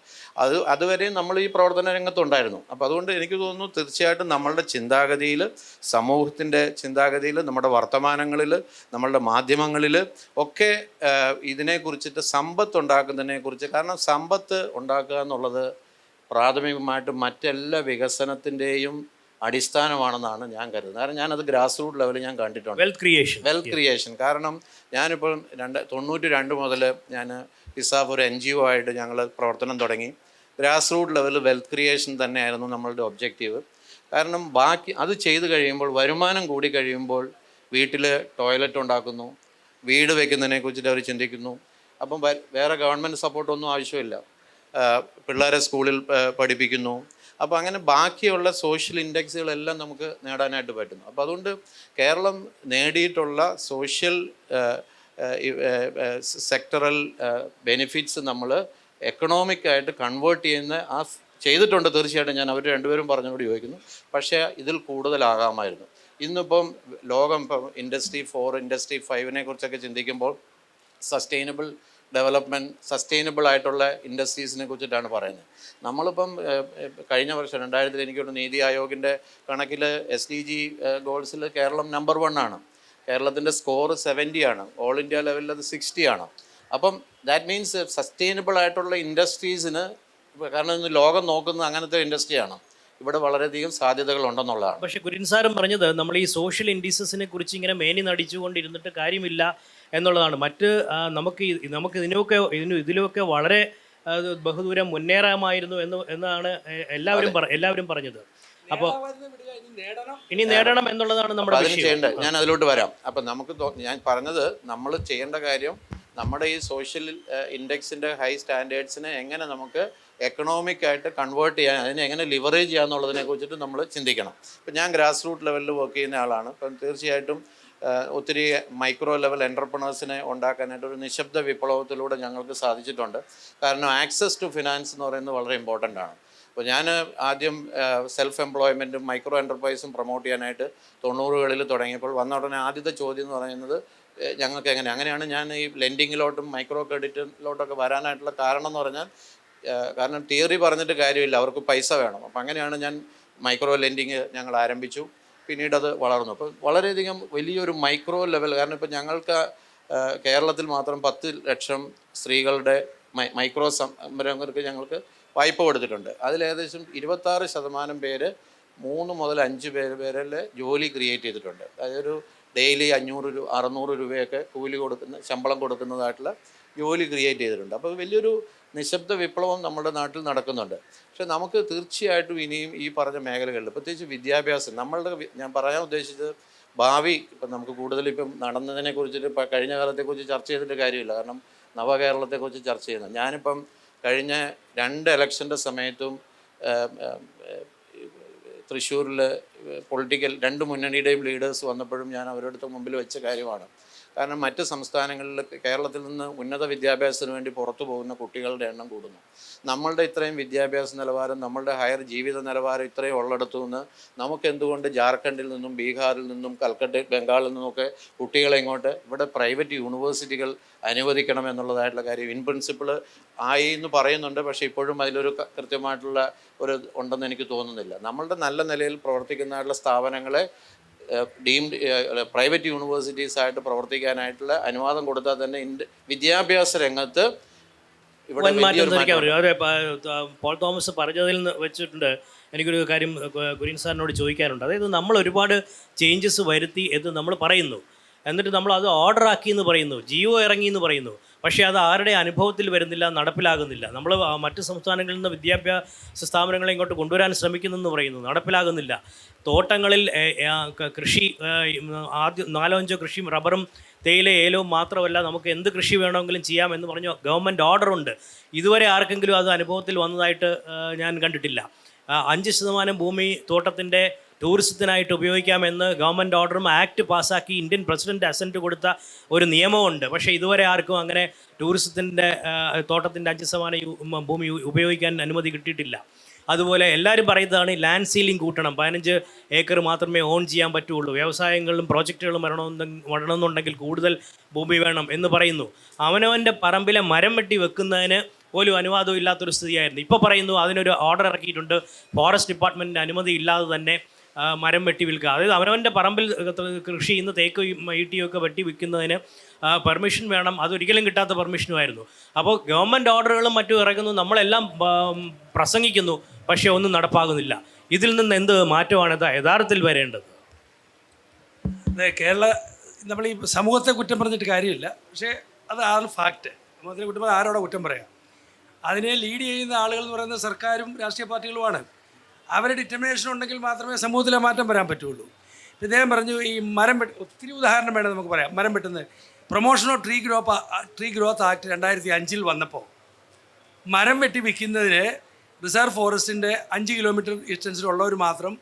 അതുവരെയും നമ്മൾ ഈ പ്രവർത്തന രംഗത്തുണ്ടായിരുന്നു. അപ്പോൾ അതുകൊണ്ട് എനിക്ക് തോന്നുന്നു തീർച്ചയായിട്ടും നമ്മളുടെ ചിന്താഗതിയിൽ, സമൂഹത്തിൻ്റെ ചിന്താഗതിയിൽ, നമ്മുടെ വർത്തമാനങ്ങളിൽ, നമ്മളുടെ മാധ്യമങ്ങളിൽ ഒക്കെ ഇതിനെക്കുറിച്ചിട്ട് സമ്പത്ത് ഉണ്ടാക്കുന്നതിനെക്കുറിച്ച്, കാരണം സമ്പത്ത് ഉണ്ടാക്കുക എന്നുള്ളത് പ്രാഥമികമായിട്ട് മറ്റെല്ലാ വികസനത്തിൻ്റെയും അടിസ്ഥാനമാണെന്നാണ് ഞാൻ കരുതുന്നത്. കാരണം ഞാനത് ഗ്രാസ് റൂട്ട് ലെവലിൽ ഞാൻ കണ്ടിട്ടുണ്ട്. Wealth creation. കാരണം ഞാനിപ്പോൾ 92 മുതൽ ഞാൻ ഇസാഫ് ഒരു NGO ആയിട്ട് ഞങ്ങൾ പ്രവർത്തനം തുടങ്ങി. ഗ്രാസ് റൂട്ട് ലെവലിൽ വെൽത്ത് ക്രിയേഷൻ തന്നെയായിരുന്നു നമ്മളുടെ ഒബ്ജക്റ്റീവ്. കാരണം ബാക്കി അത് ചെയ്ത് കഴിയുമ്പോൾ, വരുമാനം കൂടി കഴിയുമ്പോൾ വീട്ടിൽ ടോയ്ലറ്റ് ഉണ്ടാക്കുന്നു, വീട് വയ്ക്കുന്നതിനെ കുറിച്ചിട്ട് അവർ ചിന്തിക്കുന്നു. അപ്പം വേറെ ഗവൺമെൻറ് സപ്പോർട്ടൊന്നും ആവശ്യമില്ല. പിള്ളേരെ സ്കൂളിൽ പഠിപ്പിക്കുന്നു. അപ്പോൾ അങ്ങനെ ബാക്കിയുള്ള സോഷ്യൽ ഇൻഡെക്സുകളെല്ലാം നമുക്ക് നേടാനായിട്ട് പറ്റുന്നു. അപ്പോൾ അതുകൊണ്ട് കേരളം നേടിയിട്ടുള്ള സോഷ്യൽ സെക്ടറൽ ബെനിഫിറ്റ്സ് നമ്മൾ എക്കണോമിക്കായിട്ട് കൺവേർട്ട് ചെയ്യുന്ന ചെയ്തിട്ടുണ്ട്. തീർച്ചയായിട്ടും ഞാൻ അവർ രണ്ടുപേരും പറഞ്ഞുകൊണ്ട് യോജിക്കുന്നു. പക്ഷേ ഇതിൽ കൂടുതലാകാമായിരുന്നു. ഇന്നിപ്പം ലോകം ഇപ്പം ഇൻഡസ്ട്രി 4, ഇൻഡസ്ട്രി 5 കുറിച്ചൊക്കെ ചിന്തിക്കുമ്പോൾ സസ്റ്റൈനബിൾ ഡെവലപ്മെൻറ്റ്, സസ്റ്റൈനബിൾ ആയിട്ടുള്ള ഇൻഡസ്ട്രീസിനെ കുറിച്ചിട്ടാണ് പറയുന്നത്. നമ്മളിപ്പം കഴിഞ്ഞ വർഷം 2000 എനിക്കൊരു നീതി ആയോഗിൻ്റെ കണക്കിൽ SDG ഗോൾസിൽ കേരളം നമ്പർ 1 ആണ്. കേരളത്തിൻ്റെ സ്കോർ 70 ആണ്. ഓൾ ഇന്ത്യ ലെവലിൽ അത് 60 ആണ്. അപ്പം ദാറ്റ് മീൻസ് സസ്റ്റൈനബിൾ ആയിട്ടുള്ള ഇൻഡസ്ട്രീസിന്, കാരണം ഇന്ന് ലോകം നോക്കുന്നത് അങ്ങനത്തെ ഇൻഡസ്ട്രിയാണ്, ഇവിടെ വളരെയധികം സാധ്യതകൾ ഉണ്ടെന്നുള്ളതാണ്. പക്ഷേ കുര്യൻ സാറും പറഞ്ഞത് നമ്മൾ ഈ സോഷ്യൽ ഇൻഡസ്ട്രീസിനെ കുറിച്ച് ഇങ്ങനെ മേനി നടിച്ചുകൊണ്ടിരുന്നിട്ട് കാര്യമില്ല എന്നുള്ളതാണ്. നമുക്ക് ഇതിലൊക്കെ വളരെ ബഹുദൂരം മുന്നേറാമായിരുന്നു എന്നാണ് എല്ലാവരും പറഞ്ഞത്. അപ്പോൾ ഇനി നേടണം എന്നുള്ളതാണ് നമ്മുടെ ചെയ്യേണ്ടത്. ഞാൻ അതിലോട്ട് വരാം. അപ്പം ഞാൻ പറഞ്ഞത് നമ്മൾ ചെയ്യേണ്ട കാര്യം, നമ്മുടെ ഈ സോഷ്യൽ ഇൻഡെക്സിൻ്റെ ഹൈ സ്റ്റാൻഡേർഡ്സിനെ എങ്ങനെ നമുക്ക് എക്കണോമിക്കായിട്ട് കൺവേർട്ട് ചെയ്യാൻ, അതിനെ എങ്ങനെ ലിവറേജ് ചെയ്യാന്നുള്ളതിനെ കുറിച്ചിട്ട് നമ്മൾ ചിന്തിക്കണം. ഇപ്പം ഞാൻ ഗ്രാസ് റൂട്ട് ലെവലിൽ വർക്ക് ചെയ്യുന്ന ആളാണ്. അപ്പം തീർച്ചയായിട്ടും ഒത്തിരി മൈക്രോ ലെവൽ എൻ്റർപ്രണേഴ്സിനെ ഉണ്ടാക്കാനായിട്ട് ഒരു നിശബ്ദ വിപ്ലവത്തിലൂടെ ഞങ്ങൾക്ക് സാധിച്ചിട്ടുണ്ട്. കാരണം ആക്സസ് ടു ഫിനാൻസ് എന്ന് പറയുന്നത് വളരെ ഇമ്പോർട്ടൻ്റ് ആണ്. അപ്പോൾ ഞാൻ ആദ്യം സെൽഫ് എംപ്ലോയ്മെൻറ്റും മൈക്രോ എൻ്റർപ്രൈസും പ്രൊമോട്ട് ചെയ്യാനായിട്ട് 90കളിൽ തുടങ്ങിയപ്പോൾ വന്ന ഉടനെ ആദ്യത്തെ ചോദ്യം എന്ന് പറയുന്നത് ഞങ്ങൾക്ക് അങ്ങനെയാണ് ഞാൻ ഈ ലെൻഡിങ്ങിലോട്ടും മൈക്രോ ക്രെഡിറ്റിലോട്ടൊക്കെ വരാനായിട്ടുള്ള കാരണം എന്ന് പറഞ്ഞാൽ, കാരണം തിയറി പറഞ്ഞിട്ട് കാര്യമില്ല, അവർക്ക് പൈസ വേണം. അപ്പം അങ്ങനെയാണ് ഞാൻ മൈക്രോ ലെൻഡിങ് ഞങ്ങൾ ആരംഭിച്ചു. പിന്നീട് അത് വളർന്നു. അപ്പോൾ വളരെയധികം വലിയൊരു മൈക്രോ ലെവൽ, കാരണം ഇപ്പം ഞങ്ങൾക്ക് കേരളത്തിൽ മാത്രം 10 ലക്ഷം സ്ത്രീകളുടെ മൈക്രോ സംരംഭങ്ങൾക്ക് ഞങ്ങൾക്ക് വായ്പ കൊടുത്തിട്ടുണ്ട്. അതിലേകദേശം 26% പേര് 3 മുതൽ 5 പേരിൽ ജോലി ക്രിയേറ്റ് ചെയ്തിട്ടുണ്ട്. അതായത് ഡെയിലി 500-600 രൂപയൊക്കെ കൂലി ശമ്പളം കൊടുക്കുന്നതായിട്ടുള്ള ജോലി ക്രിയേറ്റ് ചെയ്തിട്ടുണ്ട്. അപ്പോൾ വലിയൊരു നിശബ്ദ വിപ്ലവം നമ്മുടെ നാട്ടിൽ നടക്കുന്നുണ്ട്. പക്ഷേ നമുക്ക് തീർച്ചയായിട്ടും ഇനിയും ഈ പറഞ്ഞ മേഖലകളിൽ, പ്രത്യേകിച്ച് വിദ്യാഭ്യാസം, ഞാൻ പറയാൻ ഉദ്ദേശിച്ചത് ഭാവി, ഇപ്പം നമുക്ക് കൂടുതലിപ്പം നടന്നതിനെ കുറിച്ചിട്ട് കഴിഞ്ഞ കാലത്തെക്കുറിച്ച് ചർച്ച ചെയ്തിട്ട് കാര്യമില്ല. കാരണം നവകേരളത്തെക്കുറിച്ച് ചർച്ച ചെയ്യുന്നത്, ഞാനിപ്പം കഴിഞ്ഞ 2 ഇലക്ഷൻ്റെ സമയത്തും തൃശ്ശൂരിൽ പൊളിറ്റിക്കൽ 2 മുന്നണിയുടെയും ലീഡേഴ്സ് വന്നപ്പോഴും ഞാൻ അവരുടെ മുമ്പിൽ വെച്ച കാര്യമാണ്. കാരണം മറ്റ് സംസ്ഥാനങ്ങളിൽ, കേരളത്തിൽ നിന്ന് ഉന്നത വിദ്യാഭ്യാസത്തിന് വേണ്ടി പുറത്തു പോകുന്ന കുട്ടികളുടെ എണ്ണം കൂടുന്നു. നമ്മളുടെ ഇത്രയും വിദ്യാഭ്യാസ നിലവാരം, നമ്മളുടെ ഹയർ ജീവിത നിലവാരം ഇത്രയും ഉള്ളിടത്തു നിന്ന് നമുക്ക് എന്തുകൊണ്ട് ജാർഖണ്ഡിൽ നിന്നും ബീഹാറിൽ നിന്നും കൽക്കട്ട ബംഗാളിൽ നിന്നുമൊക്കെ കുട്ടികളെ ഇങ്ങോട്ട് ഇവിടെ പ്രൈവറ്റ് യൂണിവേഴ്സിറ്റികൾ അനുവദിക്കണം എന്നുള്ളതായിട്ടുള്ള കാര്യം ഇൻ പ്രിൻസിപ്പിൾ ആയി എന്ന് പറയുന്നുണ്ട്. പക്ഷേ ഇപ്പോഴും അതിലൊരു കൃത്യമായിട്ടുള്ള ഉണ്ടെന്ന് എനിക്ക് തോന്നുന്നില്ല. നമ്മളുടെ നല്ല നിലയിൽ പ്രവർത്തിക്കുന്നതായിട്ടുള്ള സ്ഥാപനങ്ങളെ ഡീംഡ് പ്രൈവറ്റ് യൂണിവേഴ്സിറ്റീസ് ആയിട്ട് പ്രവർത്തിക്കാനായിട്ടുള്ള അനുവാദം കൊടുത്താൽ തന്നെ വിദ്യാഭ്യാസ രംഗത്ത് ഇവിടെ പോൾ തോമസ് പറഞ്ഞതിൽ വെച്ചിട്ടുണ്ട്. എനിക്കൊരു കാര്യം കുര്യൻ സാറിനോട് ചോദിക്കാനുണ്ട്. അതായത് നമ്മൾ ഒരുപാട് ചേഞ്ചസ് വരുത്തി എന്ന് നമ്മൾ പറയുന്നു, എന്നിട്ട് നമ്മൾ അത് ഓർഡർ ആക്കി എന്ന് പറയുന്നു, ജിയോ ഇറങ്ങി എന്ന് പറയുന്നു. പക്ഷേ അത് ആരുടെ അനുഭവത്തിൽ വരുന്നില്ല, നടപ്പിലാകുന്നില്ല. നമ്മൾ മറ്റ് സംസ്ഥാനങ്ങളിൽ നിന്ന് വിദ്യാഭ്യാസ സ്ഥാപനങ്ങളെ ഇങ്ങോട്ട് കൊണ്ടുവരാൻ ശ്രമിക്കുന്നെന്ന് പറയുന്നു, നടപ്പിലാകുന്നില്ല. തോട്ടങ്ങളിൽ കൃഷി ആദ്യം 4-5 കൃഷിയും റബ്ബറും തേയില ഏലവും മാത്രമല്ല, നമുക്ക് എന്ത് കൃഷി വേണമെങ്കിലും ചെയ്യാമെന്ന് പറഞ്ഞു ഗവൺമെൻറ് ഓർഡറുണ്ട്. ഇതുവരെ ആർക്കെങ്കിലും അത് അനുഭവത്തിൽ വന്നതായിട്ട് ഞാൻ കണ്ടിട്ടില്ല. 5% ഭൂമി തോട്ടത്തിൻ്റെ ടൂറിസത്തിനായിട്ട് ഉപയോഗിക്കാമെന്ന് ഗവൺമെൻറ് ഓർഡറും ആക്ട് പാസ്സാക്കി ഇന്ത്യൻ പ്രസിഡന്റ് അസെൻറ്റ് കൊടുത്ത ഒരു നിയമമുണ്ട്. പക്ഷേ ഇതുവരെ ആർക്കും അങ്ങനെ ടൂറിസത്തിൻ്റെ തോട്ടത്തിൻ്റെ 5% ഭൂമി ഉപയോഗിക്കാൻ അനുമതി കിട്ടിയിട്ടില്ല. അതുപോലെ എല്ലാവരും പറയുന്നതാണ് ലാൻഡ് സീലിംഗ് കൂട്ടണം, 15 ഏക്കർ മാത്രമേ ഓൺ ചെയ്യാൻ പറ്റുള്ളൂ, വ്യവസായങ്ങളും പ്രോജക്റ്റുകളും വരണമെന്നുണ്ടെങ്കിൽ കൂടുതൽ ഭൂമി വേണം എന്ന് പറയുന്നു. അവനവൻ്റെ പറമ്പിലെ മരം വെട്ടി വെക്കുന്നതിന് പോലും അനുവാദം ഇല്ലാത്തൊരു സ്ഥിതിയായിരുന്നു. ഇപ്പോൾ പറയുന്നു അതിനൊരു ഓർഡർ ഇറക്കിയിട്ടുണ്ട്, ഫോറസ്റ്റ് ഡിപ്പാർട്ട്മെൻറ്റിൻ്റെ അനുമതി ഇല്ലാതെ തന്നെ മരം വെട്ടി വിൽക്കുക. അതായത് അവനവൻ്റെ പറമ്പിൽ കൃഷി ചെയ്യുന്ന തേക്ക് ഈട്ടിയൊക്കെ വെട്ടി വിൽക്കുന്നതിന് പെർമിഷൻ വേണം. അതൊരിക്കലും കിട്ടാത്ത പെർമിഷനുമായിരുന്നു. അപ്പോൾ ഗവൺമെൻറ് ഓർഡറുകളും മറ്റും ഇറങ്ങുന്നു, നമ്മളെല്ലാം പ്രസംഗിക്കുന്നു, പക്ഷേ ഒന്നും നടപ്പാകുന്നില്ല. ഇതിൽ നിന്ന് എന്ത് മാറ്റമാണ് യഥാർത്ഥത്തിൽ വരേണ്ടത്? അതെ, നമ്മൾ ഈ സമൂഹത്തെ കുറ്റം പറഞ്ഞിട്ട് കാര്യമില്ല. പക്ഷേ അതാണ് ഫാക്റ്റ്. സമൂഹത്തിനെ കുറ്റം പറഞ്ഞാൽ ആരോടെ കുറ്റം പറയാം? അതിനെ ലീഡ് ചെയ്യുന്ന ആളുകൾ എന്ന് പറയുന്നത് സർക്കാരും രാഷ്ട്രീയ പാർട്ടികളുമാണ്. അവരുടെ ഡിറ്റർമിനേഷൻ ഉണ്ടെങ്കിൽ മാത്രമേ സമൂഹത്തിലെ മാറ്റം വരാൻ പറ്റുള്ളൂ. ഇദ്ദേഹം പറഞ്ഞു ഈ മരം ഒത്തിരി ഉദാഹരണം വേണം നമുക്ക് പറയാം. മരം വെട്ടുന്നത് promotion of tree growth act 2005 വന്നപ്പോൾ മരം വെട്ടി വിൽക്കുന്നതിന് റിസർവ് ഫോറസ്റ്റിൻ്റെ 5 കിലോമീറ്റർ ഡിസ്റ്റൻസിലുള്ളവർ മാത്രം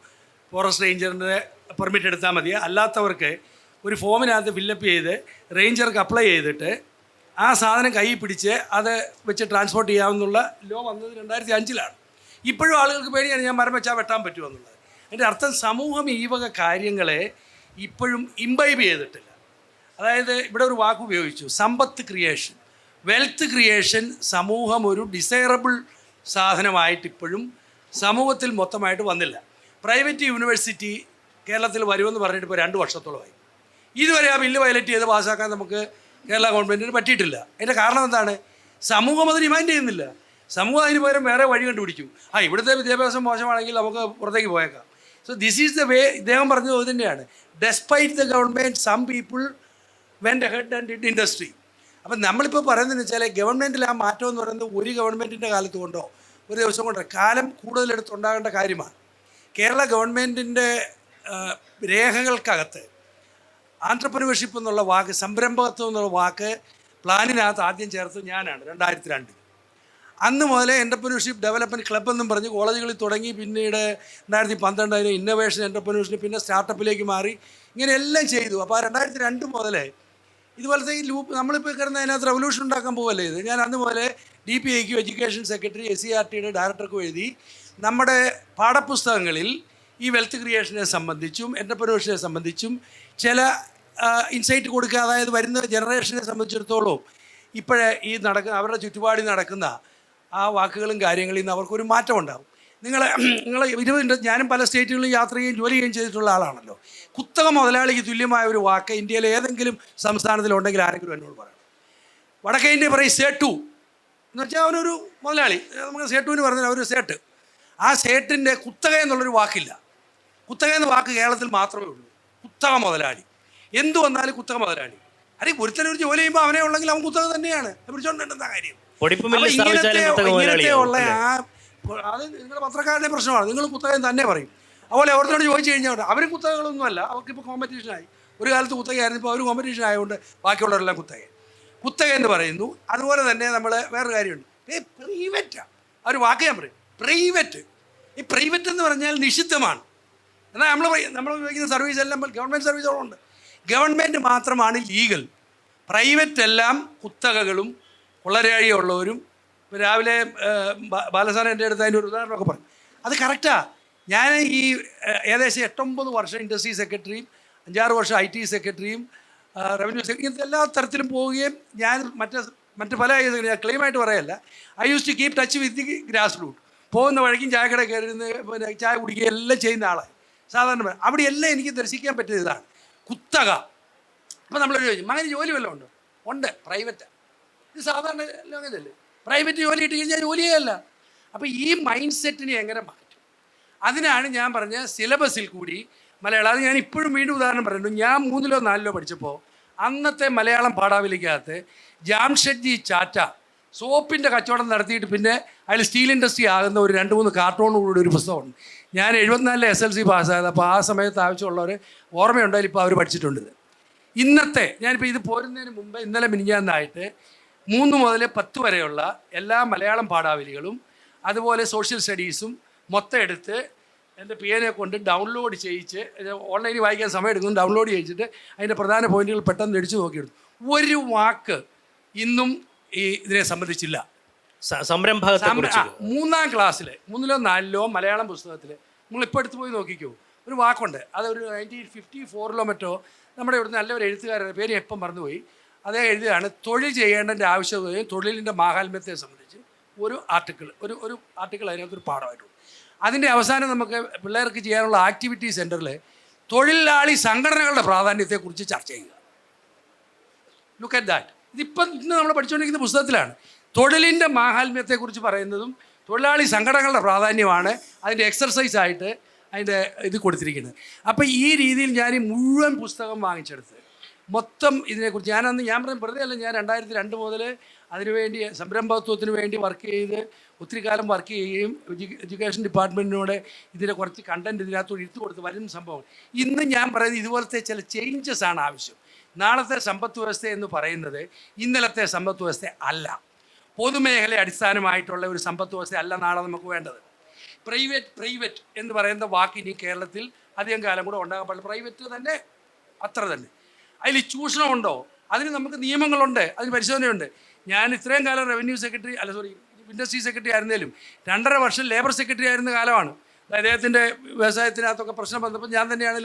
ഫോറസ്റ്റ് റേഞ്ചറിൻ്റെ പെർമിറ്റ് എടുത്താൽ മതി. അല്ലാത്തവർക്ക് ഒരു ഫോമിനകത്ത് ഫില്ലപ്പ് ചെയ്ത് റേഞ്ചർക്ക് അപ്ലൈ ചെയ്തിട്ട് ആ സാധനം കൈ പിടിച്ച് അത് വെച്ച് ട്രാൻസ്പോർട്ട് ചെയ്യാമെന്നുള്ള ലോ വന്നത് 2005 ഇപ്പോഴും ആളുകൾക്ക് പേടിയാണ് ഞാൻ മരം വെച്ചാൽ വെട്ടാൻ പറ്റുമെന്നുള്ളത്. അതിൻ്റെ അർത്ഥം സമൂഹം ഈ വക കാര്യങ്ങളെ ഇപ്പോഴും ഇംബൈബ് ചെയ്തിട്ടില്ല. അതായത് ഇവിടെ ഒരു വാക്ക് ഉപയോഗിച്ചു, സമ്പത്ത് ക്രിയേഷൻ, വെൽത്ത് ക്രിയേഷൻ. സമൂഹം ഒരു ഡിസൈറബിൾ സാധനമായിട്ട് ഇപ്പോഴും സമൂഹത്തിൽ മൊത്തമായിട്ട് വന്നില്ല. പ്രൈവറ്റ് യൂണിവേഴ്സിറ്റി കേരളത്തിൽ വരുമെന്ന് പറഞ്ഞിട്ട് ഇപ്പോൾ 2 വർഷത്തോളമായി. ഇതുവരെ ആ ബില്ല് വയലേറ്റ് ചെയ്ത് പാസ്സാക്കാൻ നമുക്ക് കേരള ഗവൺമെൻറ്റിന് പറ്റിയിട്ടില്ല. അതിൻ്റെ കാരണം എന്താണ്? സമൂഹം അത് ഡിമാൻഡ് ചെയ്യുന്നില്ല. സമൂഹം അതിന് പകരം വേറെ വഴി കണ്ടുപിടിച്ചു. ഇവിടുത്തെ വിദ്യാഭ്യാസം മോശമാണെങ്കിൽ നമുക്ക് പുറത്തേക്ക് പോയേക്കാം. So this is the way. ഇദ്ദേഹം പറഞ്ഞത് അത് തന്നെയാണ്. Despite the government some people went ahead and did industry. അപ്പം നമ്മളിപ്പോൾ പറയുന്നതെന്ന് വെച്ചാൽ ഗവൺമെൻറ്റിൽ ആ മാറ്റം എന്ന് പറയുന്നത് ഒരു ഗവൺമെൻറ്റിൻ്റെ കാലത്ത് കൊണ്ടോ ഒരു ദിവസം കൊണ്ടോ കാലം കൂടുതലെടുത്തുണ്ടാകേണ്ട കാര്യമാണ്. കേരള ഗവൺമെൻറ്റിൻ്റെ രേഖകൾക്കകത്ത് ആൻട്രപ്രനർഷിപ്പ് എന്നുള്ള വാക്ക്, സംരംഭകത്വം എന്നുള്ള വാക്ക് പ്ലാനിനകത്ത് ആദ്യം ചേർത്ത് ഞാനാണ് 2002. അന്ന് മുതലേ എൻ്റർപ്രനർഷിപ്പ് ഡെവലപ്മെൻറ്റ് ക്ലബ് എന്നും പറഞ്ഞ് കോളേജുകളിൽ തുടങ്ങി. പിന്നീട് 2012 ഇന്നോവേഷൻ എൻ്റർപ്രനർഷിപ്പ്, പിന്നെ സ്റ്റാർട്ടപ്പിലേക്ക് മാറി. ഇങ്ങനെ എല്ലാം ചെയ്തു. അപ്പോൾ 2002 മുതലേ ഇതുപോലത്തെ ഈ ലൂപ്പ് നമ്മളിപ്പോൾ കിടന്ന് അതിനകത്ത് റെവല്യൂഷൻ ഉണ്ടാക്കാൻ പോകല്ലേ ഇത്. ഞാൻ അന്ന് മുതലേ DPIക്കും എഡ്യൂക്കേഷൻ സെക്രട്ടറി SCRTയുടെ ഡയറക്ടർക്കും എഴുതി നമ്മുടെ പാഠപുസ്തകങ്ങളിൽ ഈ വെൽത്ത് ക്രിയേഷനെ സംബന്ധിച്ചും എൻ്റർപ്രനർഷിപ്പിനെ സംബന്ധിച്ചും ചില ഇൻസൈറ്റ് കൊടുക്കുക. അതായത് വരുന്ന ജനറേഷനെ സംബന്ധിച്ചിടത്തോളം ഇപ്പോഴേ ഈ അവരുടെ ചുറ്റുപാടിൽ നടക്കുന്ന ആ വാക്കുകളും കാര്യങ്ങളിൽ നിന്ന് അവർക്കൊരു മാറ്റം ഉണ്ടാകും. നിങ്ങൾ 20 ഞാനും പല സ്റ്റേറ്റുകളിലും യാത്ര ചെയ്യുകയും ജോലി ചെയ്യുകയും ചെയ്തിട്ടുള്ള ആളാണല്ലോ. കുത്തക മുതലാളിക്ക് തുല്യമായ ഒരു വാക്ക് ഇന്ത്യയിലെ ഏതെങ്കിലും സംസ്ഥാനത്തിലുണ്ടെങ്കിൽ ആരെങ്കിലും എന്നോട് പറയണം. വടക്കേ ഇന്ത്യ പറയും സേട്ടു എന്ന് വെച്ചാൽ അവനൊരു മുതലാളി. നമുക്ക് സേട്ടുവിന് പറഞ്ഞാൽ അവരൊരു സേട്ട്. ആ സേട്ടിൻ്റെ കുത്തക എന്നുള്ളൊരു വാക്കില്ല. കുത്തക എന്ന വാക്ക് കേരളത്തിൽ മാത്രമേ ഉള്ളൂ. കുത്തക മുതലാളി എന്തു വന്നാലും കുത്തക മുതലാളി. അല്ലെങ്കിൽ ഒരുത്തരം ഒരു ജോലി ചെയ്യുമ്പോൾ അവനെ ഉള്ളെങ്കിൽ അവൻ കുത്തക തന്നെയാണ്. പിടിച്ചോണ്ടെന്താ കാര്യം? ഇങ്ങനത്തെയുള്ള അത് നിങ്ങളുടെ പത്രക്കാരുടെ പ്രശ്നമാണ്. നിങ്ങൾ കുത്തകം തന്നെ പറയും. അതുപോലെ ഓരോരുത്തരോട് ചോദിച്ചു കഴിഞ്ഞാൽ അവരും കുത്തകകളൊന്നുമല്ല. അവർക്കിപ്പോൾ കോമ്പറ്റീഷനായി. ഒരു കാലത്ത് കുത്തകയായിരുന്നു, ഇപ്പോൾ അവർ കോമ്പറ്റീഷൻ ആയതുകൊണ്ട് ബാക്കിയുള്ളവരെല്ലാം കുത്തക എന്ന് പറയുന്നു. അതുപോലെ തന്നെ നമ്മൾ വേറൊരു കാര്യമുണ്ട്, പ്രൈവറ്റാണ്. ആ ഒരു വാക്ക് ഞാൻ പറയും, പ്രൈവറ്റ്. ഈ പ്രൈവറ്റ് എന്ന് പറഞ്ഞാൽ നിഷിദ്ധമാണ്. എന്നാൽ നമ്മൾ ഉപയോഗിക്കുന്ന സർവീസ് എല്ലാം ഗവൺമെൻറ് സർവീസുകളുണ്ട്. ഗവൺമെൻറ് മാത്രമാണ് ലീഗൽ. പ്രൈവറ്റ് എല്ലാം കുത്തകകളും കൊള്ളരാഴിയുള്ളവരും. ഇപ്പോൾ രാവിലെ ബാലസാരൻ എൻ്റെ അടുത്ത് അതിൻ്റെ ഒരു ഉദാഹരണമൊക്കെ പറഞ്ഞു. അത് കറക്റ്റാണ്. ഞാൻ ഈ ഏകദേശം 8-9 വർഷം ഇൻഡസ്ട്രി സെക്രട്ടറിയും 5-6 വർഷം IT സെക്രട്ടറിയും റവന്യൂ സെക്രട്ടറി, ഇങ്ങനത്തെ എല്ലാ തരത്തിലും പോവുകയും ഞാൻ മറ്റ് പല ക്ലെയിമായിട്ട് പറയല്ല. I use to keep touch with the grass root. പോകുന്ന വഴിക്കും ചായക്കട കയറുന്ന പിന്നെ ചായ കുടിക്കുകയും എല്ലാം ചെയ്യുന്ന ആളാണ് സാധാരണ. അവിടെയെല്ലാം എനിക്ക് ദർശിക്കാൻ പറ്റിയത് ഇതാണ്, കുത്തക. അപ്പോൾ നമ്മളൊരു ചോദിച്ചു, മകന് ജോലി വല്ലതും ഉണ്ടോ? ഉണ്ട്, പ്രൈവറ്റാണ്. ഇത് സാധാരണ ലോകത്തല്ലേ, പ്രൈവറ്റ് ജോലി ഇട്ട് കഴിഞ്ഞാൽ ജോലിയല്ല. അപ്പോൾ ഈ മൈൻഡ് സെറ്റിനെ എങ്ങനെ മാറ്റും? അതിനാണ് ഞാൻ പറഞ്ഞ സിലബസിൽ കൂടി മലയാളം. അത് ഞാൻ ഇപ്പോഴും വീണ്ടും ഉദാഹരണം പറയുന്നു. ഞാൻ 3-4 പഠിച്ചപ്പോൾ അന്നത്തെ മലയാളം പാഠാവലിക്കകത്ത് ജാംഷഡ്ജി ടാറ്റ സോപ്പിൻ്റെ കച്ചവടം നടത്തിയിട്ട് പിന്നെ അതിൽ സ്റ്റീൽ ഇൻഡസ്ട്രി ആകുന്ന ഒരു 2-3 കാർട്ടൂണോടുകൂടി ഒരു പുസ്തകമുണ്ട്. ഞാൻ 74 SLC പാസ്സായത്. അപ്പോൾ ആ സമയത്ത് ആവശ്യമുള്ളവർ ഓർമ്മയുണ്ടായാലും ഇപ്പോൾ അവർ പഠിച്ചിട്ടുണ്ട്. ഇന്നത്തെ ഞാനിപ്പോൾ ഇത് പോരുന്നതിന് മുമ്പ് ഇന്നലെ മിനിഞ്ഞാന്നായിട്ട് 3 മുതൽ 10 വരെയുള്ള എല്ലാ മലയാളം പാഠാവലികളും അതുപോലെ സോഷ്യൽ സ്റ്റഡീസും മൊത്തം എടുത്ത് എൻ്റെ PA കൊണ്ട് ഡൗൺലോഡ് ചെയ്യിച്ച്, ഓൺലൈനിൽ വായിക്കാൻ സമയം എടുക്കുന്നു, ഡൗൺലോഡ് ചെയ്യിച്ചിട്ട് അതിൻ്റെ പ്രധാന പോയിന്റുകൾ പെട്ടെന്ന് അടിച്ചു നോക്കിയെടുത്തു. ഒരു വാക്ക് ഇന്നും ഈ ഇതിനെ സംബന്ധിച്ചില്ല. സംരംഭകത്തെ 3-ാം ക്ലാസ്സിൽ 3-ലോ 4-ലോ മലയാളം പുസ്തകത്തിൽ നിങ്ങളിപ്പോൾ എടുത്ത് പോയി നോക്കിക്കോ, ഒരു വാക്കുണ്ട്. അതൊരു 1954-ലോ മറ്റോ നമ്മുടെ ഇവിടുന്ന് നല്ലൊരു എഴുത്തുകാരുടെ പേര് എപ്പം മറന്നുപോയി, അതേ എഴുതുകയാണ്. തൊഴിൽ ചെയ്യേണ്ടതിൻ്റെ ആവശ്യകതയും തൊഴിലിൻ്റെ മാഹാത്മ്യത്തെ സംബന്ധിച്ച് ഒരു ആർട്ടിക്കിൾ അതിനകത്തൊരു പാഠമായിട്ടുണ്ട്. അതിൻ്റെ അവസാനം നമുക്ക് പിള്ളേർക്ക് ചെയ്യാനുള്ള ആക്ടിവിറ്റി സെൻറ്ററിൽ തൊഴിലാളി സംഘടനകളുടെ പ്രാധാന്യത്തെക്കുറിച്ച് ചർച്ച ചെയ്യുക. Look at that. ഇന്ന് നമ്മൾ പഠിച്ചുകൊണ്ടിരിക്കുന്ന പുസ്തകത്തിലാണ് തൊഴിലിൻ്റെ മാഹാത്മ്യത്തെക്കുറിച്ച് പറയുന്നതും തൊഴിലാളി സംഘടനകളുടെ പ്രാധാന്യമാണ് അതിൻ്റെ എക്സർസൈസായിട്ട് അതിൻ്റെ ഇത് കൊടുത്തിരിക്കുന്നത്. അപ്പോൾ ഈ രീതിയിൽ ഞാൻ ഈ മുഴുവൻ പുസ്തകം വാങ്ങിച്ചെടുത്ത് മൊത്തം ഇതിനെക്കുറിച്ച് ഞാൻ വെറുതെ അല്ല, ഞാൻ 2002 മുതൽ അതിനുവേണ്ടി സംരംഭത്വത്തിന് വേണ്ടി വർക്ക് ചെയ്ത് ഒത്തിരി കാലം വർക്ക് ചെയ്യുകയും എഡ്യൂക്കേഷൻ ഡിപ്പാർട്ട്മെൻറ്റിനോട് ഇതിനെ കുറച്ച് കണ്ടൻറ്റ് ഇതിനകത്തോട് ഇട്ട് കൊടുത്ത് വരുന്ന സംഭവം. ഇന്ന് ഞാൻ പറയുന്നത് ഇതുപോലത്തെ ചില ചേഞ്ചസ് ആണ് ആവശ്യം. നാളത്തെ സമ്പദ് വ്യവസ്ഥ എന്ന് പറയുന്നത് ഇന്നലത്തെ സമ്പദ് വ്യവസ്ഥ അല്ല. പൊതുമേഖല അടിസ്ഥാനമായിട്ടുള്ള ഒരു സമ്പദ് വ്യവസ്ഥ അല്ല നാളെ നമുക്ക് വേണ്ടത്. പ്രൈവറ്റ് എന്ന് പറയുന്ന വാക്ക് ഇനി കേരളത്തിൽ അധികം കാലം കൂടെ ഉണ്ടാകാൻ പാടില്ല. പ്രൈവറ്റ് തന്നെ അത്ര തന്നെ. അതിൽ ചൂഷണമുണ്ടോ? അതിന് നമുക്ക് നിയമങ്ങളുണ്ട്, അതിന് പരിശോധനയുണ്ട്. ഞാൻ ഇത്രയും കാലം റവന്യൂ സെക്രട്ടറി ഇൻഡസ്ട്രി സെക്രട്ടറി ആയിരുന്നാലും 2.5 വർഷം ലേബർ സെക്രട്ടറി ആയിരുന്ന കാലമാണ്. അദ്ദേഹത്തിൻ്റെ വ്യവസായത്തിനകത്തൊക്കെ പ്രശ്നം വന്നപ്പോൾ ഞാൻ തന്നെയാണ്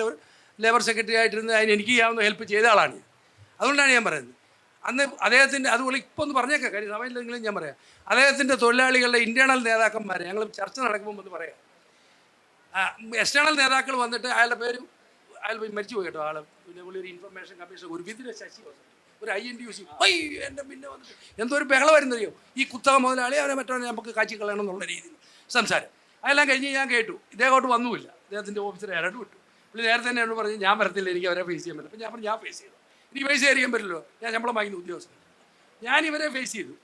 ലേബർ സെക്രട്ടറി ആയിട്ടിരുന്നത്. അതിന് എനിക്ക് ചെയ്യാവുന്ന ഹെൽപ്പ് ചെയ്ത ആളാണ്. അതുകൊണ്ടാണ് ഞാൻ പറയുന്നത്. അന്ന് അദ്ദേഹത്തിൻ്റെ അതുപോലെ ഇപ്പോൾ ഒന്ന് പറഞ്ഞേക്കാം, കാര്യം സമയമില്ലെങ്കിലും ഞാൻ പറയാം. അദ്ദേഹത്തിൻ്റെ തൊഴിലാളികളുടെ ഇൻറ്റേർണൽ നേതാക്കന്മാരെ ഞങ്ങൾ ചർച്ച നടക്കുമ്പോൾ ഒന്ന് പറയാം. എക്സ്റ്റേണൽ നേതാക്കൾ വന്നിട്ട് അയാൾ മരിച്ചു പോയി കേട്ടോ. പിന്നെ ഒരു ഇൻഫർമേഷൻ കമ്മീഷൻ ഒരു വിധിര ശശി ഒരു INTUC എൻ്റെ പിന്നെ വന്നിട്ട് എന്തോ ഒരു ബഹളമായിരുന്നറിയോ, ഈ കുത്തക മുതലാളി അവരെ മറ്റോ നമുക്ക് കാച്ചി കളയണം എന്നുള്ള രീതിയിൽ സംസാരം. അതെല്ലാം കഴിഞ്ഞ് ഞാൻ കേട്ടു. ഇദ്ദേഹത്തോട്ട് വന്നുമില്ല. അദ്ദേഹത്തിൻ്റെ ഓഫീസറെ ഇടപെട്ടു വിട്ടു. പുള്ളി നേരത്തെ തന്നെ എന്നോട് പറഞ്ഞു ഞാൻ വരത്തില്ല, എനിക്ക് അവരെ ഫേസ് ചെയ്യാൻ പറ്റില്ല. അപ്പോൾ ഞാൻ പറഞ്ഞു ഞാൻ ഫേസ് ചെയ്തു, എനിക്ക് ഫേസ് ചെയ്യാൻ പറ്റില്ലല്ലോ, ഞാൻ ശമ്പളം വാങ്ങിക്കുന്ന ഉദ്യോഗസ്ഥൻ. ഞാൻ ഇവരെ ഫേസ് ചെയ്തു.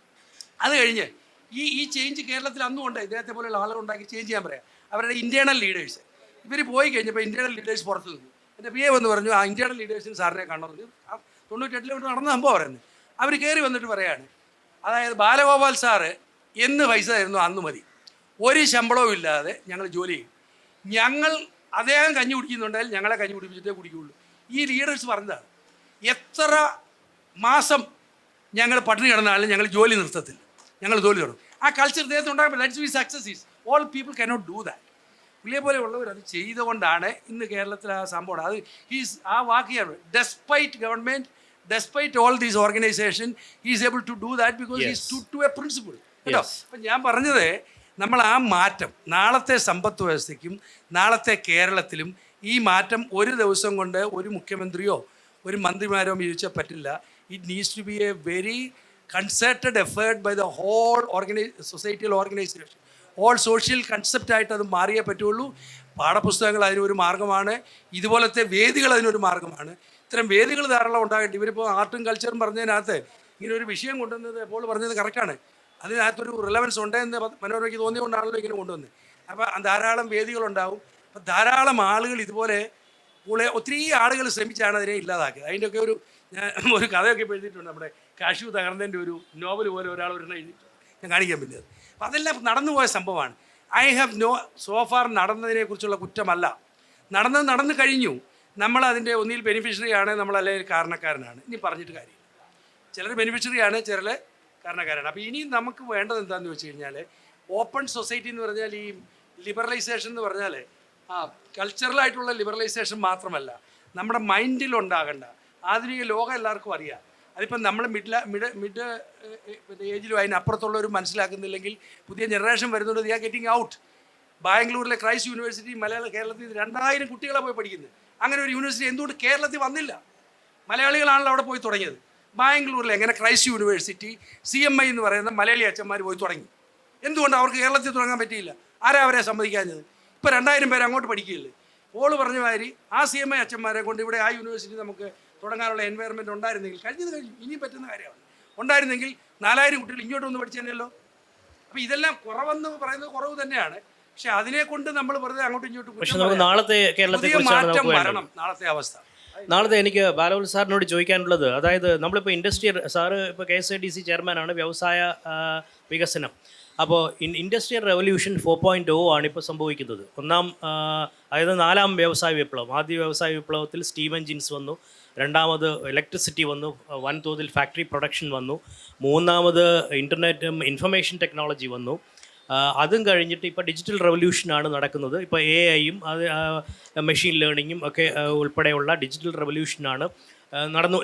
അത് കഴിഞ്ഞ് ഈ ചേഞ്ച് കേരളത്തിൽ അന്നും ഉണ്ട്. ഇദ്ദേഹത്തെ പോലെയുള്ള ആളുകളുണ്ടാക്കി ചേഞ്ച് ചെയ്യാൻ പറയാം. അവരുടെ ഇൻറ്റേർണൽ ലീഡേഴ്സ് ഇവർ പോയി കഴിഞ്ഞപ്പോൾ ഇൻറ്റേർണൽ ലീഡേഴ്സ് പുറത്ത് നിന്നു. എൻ്റെ PA വന്ന് പറഞ്ഞു ആ ഇൻറ്റേർണൽ ലീഡേഴ്സിന് സാറിനെ കാണണമെന്ന്. 98 നടന്ന സംഭവം പറയുന്നത്. അവർ കയറി വന്നിട്ട് പറയാണ്, അതായത് ബാലഗോപാൽ സാറ് എന്ന് പൈസ തരുന്നു അന്ന് മതി, ഒരു ശമ്പളവും ഇല്ലാതെ ഞങ്ങൾ ജോലി ചെയ്യും. അദ്ദേഹം കഞ്ഞി കുടിക്കുന്നുണ്ടെങ്കിൽ ഞങ്ങളെ കഞ്ഞി കുടിപ്പിച്ചിട്ടേ കുടിക്കുകയുള്ളൂ. ഈ ലീഡേഴ്സ് പറഞ്ഞതാണ്. എത്ര മാസം ഞങ്ങൾ പട്ടിണി കിടന്നാലും ഞങ്ങൾ ജോലി നിർത്തത്തില്ല, ഞങ്ങൾ ജോലി തുടങ്ങും. ആ കൾച്ചർ ഇദ്ദേഹത്തിന് ഉണ്ടാകുമ്പോൾ that's we success is all people cannot do that. പുള്ളിയെ പോലെയുള്ളവർ അത് ചെയ്തുകൊണ്ടാണ് ഇന്ന് കേരളത്തിൽ ആ സംഭവം. അത് ആ വാക്കിയാണ് despite government, despite all these organization, he is able to do that because he stood to a principle. കേട്ടോ. അപ്പം ഞാൻ പറഞ്ഞത് നമ്മൾ ആ മാറ്റം നാളത്തെ സമ്പദ് വ്യവസ്ഥയ്ക്കും നാളത്തെ കേരളത്തിലും ഈ മാറ്റം ഒരു ദിവസം കൊണ്ട് ഒരു മുഖ്യമന്ത്രിയോ ഒരു മന്ത്രിമാരോ വിധിച്ചാൽ പറ്റില്ല. It needs to be a very concerted effort by the whole societal organisation. All social കൺസെപ്റ്റായിട്ട് അത് മാറിയേ പറ്റുള്ളൂ. പാഠപുസ്തകങ്ങൾ അതിനൊരു മാർഗ്ഗമാണ്, ഇതുപോലത്തെ വേദികൾ അതിനൊരു മാർഗ്ഗമാണ്. ഇത്തരം വേദികൾ ധാരാളം ഉണ്ടാകട്ടെ. ഇവരിപ്പോൾ ആർട്ടും കൾച്ചറും പറഞ്ഞതിനകത്ത് ഇങ്ങനെ ഒരു വിഷയം കൊണ്ടുവന്നത് എപ്പോൾ പറഞ്ഞത് കറക്റ്റാണ്. അതിനകത്തൊരു റിലവൻസ് ഉണ്ടെന്ന് മനോരമയ്ക്ക് തോന്നിയുകൊണ്ടാണല്ലോ ഇങ്ങനെ കൊണ്ടുവന്നത്. അപ്പോൾ ധാരാളം വേദികളുണ്ടാവും. അപ്പോൾ ധാരാളം ആളുകൾ ഇതുപോലെ ഒത്തിരി ആളുകൾ ശ്രമിച്ചാണ് അതിനെ ഇല്ലാതാക്കിയത്. അതിൻ്റെയൊക്കെ ഞാൻ ഒരു കഥയൊക്കെ ഇപ്പോൾ എഴുതിയിട്ടുണ്ട്. നമ്മുടെ കാഷ്യൂ തകർന്നതിൻ്റെ ഒരു നോവൽ പോലെ ഒരാൾ ഒരെണ്ണം എഴുതിയിട്ടുണ്ട്, ഞാൻ കാണിക്കാൻ പറ്റിയത്. അപ്പോൾ അതെല്ലാം നടന്നുപോയ സംഭവമാണ്. ഐ ഹാവ് സോഫാർ നടന്നതിനെക്കുറിച്ചുള്ള കുറ്റമല്ല. നടന്നു കഴിഞ്ഞു. നമ്മൾ അതിൻ്റെ ഒന്നിൽ ബെനിഫിഷ്യറി ആണ്, നമ്മളല്ലെങ്കിൽ കാരണക്കാരനാണ്. ഇനി പറഞ്ഞിട്ട് കാര്യമില്ല. ചിലർ ബെനിഫിഷ്യറിയാണ്, ചിലർ കാരണക്കാരാണ്. അപ്പോൾ ഇനി നമുക്ക് വേണ്ടത് എന്താണെന്ന് വെച്ച് കഴിഞ്ഞാൽ ഓപ്പൺ സൊസൈറ്റി എന്ന് പറഞ്ഞാൽ ഈ ലിബറലൈസേഷൻ എന്ന് പറഞ്ഞാൽ കൾച്ചറലായിട്ടുള്ള ലിബറലൈസേഷൻ മാത്രമല്ല, നമ്മുടെ മൈൻഡിലുണ്ടാകേണ്ട ആധുനിക ലോകം എല്ലാവർക്കും അറിയാം. അതിപ്പം നമ്മൾ മിഡ് ഏജിലും അതിനപ്പുറത്തുള്ളവർ മനസ്സിലാക്കുന്നില്ലെങ്കിൽ പുതിയ ജനറേഷൻ വരുന്നുണ്ട്. The are getting out. ബാംഗ്ലൂരിലെ ക്രൈസ്റ്റ് യൂണിവേഴ്സിറ്റി കേരളത്തിൽ 2000 കുട്ടികളെ പോയി പഠിക്കുന്നത്. അങ്ങനെ ഒരു യൂണിവേഴ്സിറ്റി എന്തുകൊണ്ട് കേരളത്തിൽ വന്നില്ല? മലയാളികളാണല്ലോ അവിടെ പോയി തുടങ്ങിയത്. ബാംഗ്ലൂരിൽ എങ്ങനെ ക്രൈസ്റ്റ് യൂണിവേഴ്സിറ്റി CMI എന്ന് പറയുന്ന മലയാളി അച്ഛന്മാർ പോയി തുടങ്ങി? എന്തുകൊണ്ട് അവർക്ക് കേരളത്തിൽ തുടങ്ങാൻ പറ്റിയില്ല? ആരാ അവരെ സമ്മതിക്കാഞ്ഞത്? ഇപ്പോൾ 2000 പേര് അങ്ങോട്ട് പഠിക്കുകയില്ലേ? ഓള് പറഞ്ഞ മാതിരി ആ CMI അച്ഛന്മാരെ കൊണ്ട് ഇവിടെ ആ യൂണിവേഴ്സിറ്റി നമുക്ക് തുടങ്ങാനുള്ള എൻവയറമെൻറ്റ് ഉണ്ടായിരുന്നെങ്കിൽ, കഴിഞ്ഞത് കഴിഞ്ഞു, ഇനിയും പറ്റുന്ന കാര്യമാണ്, ഉണ്ടായിരുന്നെങ്കിൽ 4000 കുട്ടികൾ ഇങ്ങോട്ട് വന്ന് പഠിച്ചതന്നെയല്ലോ. അപ്പോൾ ഇതെല്ലാം കുറവെന്ന് പറയുന്നത് കുറവ് തന്നെയാണ്. പക്ഷെ അതിനെ കൊണ്ട് നമ്മൾ വെറുതെ അങ്ങോട്ടും ഇങ്ങോട്ടും പക്ഷെ നമുക്ക് നാളത്തെ കേരളത്തെ കുറിച്ചാണ് മാറ്റം നമുക്ക് വരണം. വേണ്ടത്. നാളത്തെ അവസ്ഥ നാളത്തെ എനിക്ക് ബാലവൽ സാറിനോട് ചോദിക്കാനുള്ളത്, അതായത് നമ്മളിപ്പോൾ ഇൻഡസ്ട്രിയൽ, സാറ് ഇപ്പോൾ KSIDC ചെയർമാനാണ്, വ്യവസായ വികസനം. അപ്പോൾ ഇൻഡസ്ട്രിയൽ റെവല്യൂഷൻ 4.0 ആണ് ഇപ്പോൾ സംഭവിക്കുന്നത്. അതായത് 4ാം വ്യവസായ വിപ്ലവം. ആദ്യ വ്യവസായ വിപ്ലവത്തിൽ സ്റ്റീം എൻജിൻസ് വന്നു, രണ്ടാമത് ഇലക്ട്രിസിറ്റി വന്നു, വൻതോതിൽ ഫാക്ടറി പ്രൊഡക്ഷൻ വന്നു, മൂന്നാമത് ഇൻ്റർനെറ്റും ഇൻഫർമേഷൻ ടെക്നോളജി വന്നു. അതും കഴിഞ്ഞിട്ട് ഇപ്പോൾ ഡിജിറ്റൽ റെവല്യൂഷനാണ് നടക്കുന്നത്. ഇപ്പോൾ AI-യും മെഷീൻ ലേണിങ്ങും ഒക്കെ ഉൾപ്പെടെയുള്ള ഡിജിറ്റൽ റെവല്യൂഷനാണ്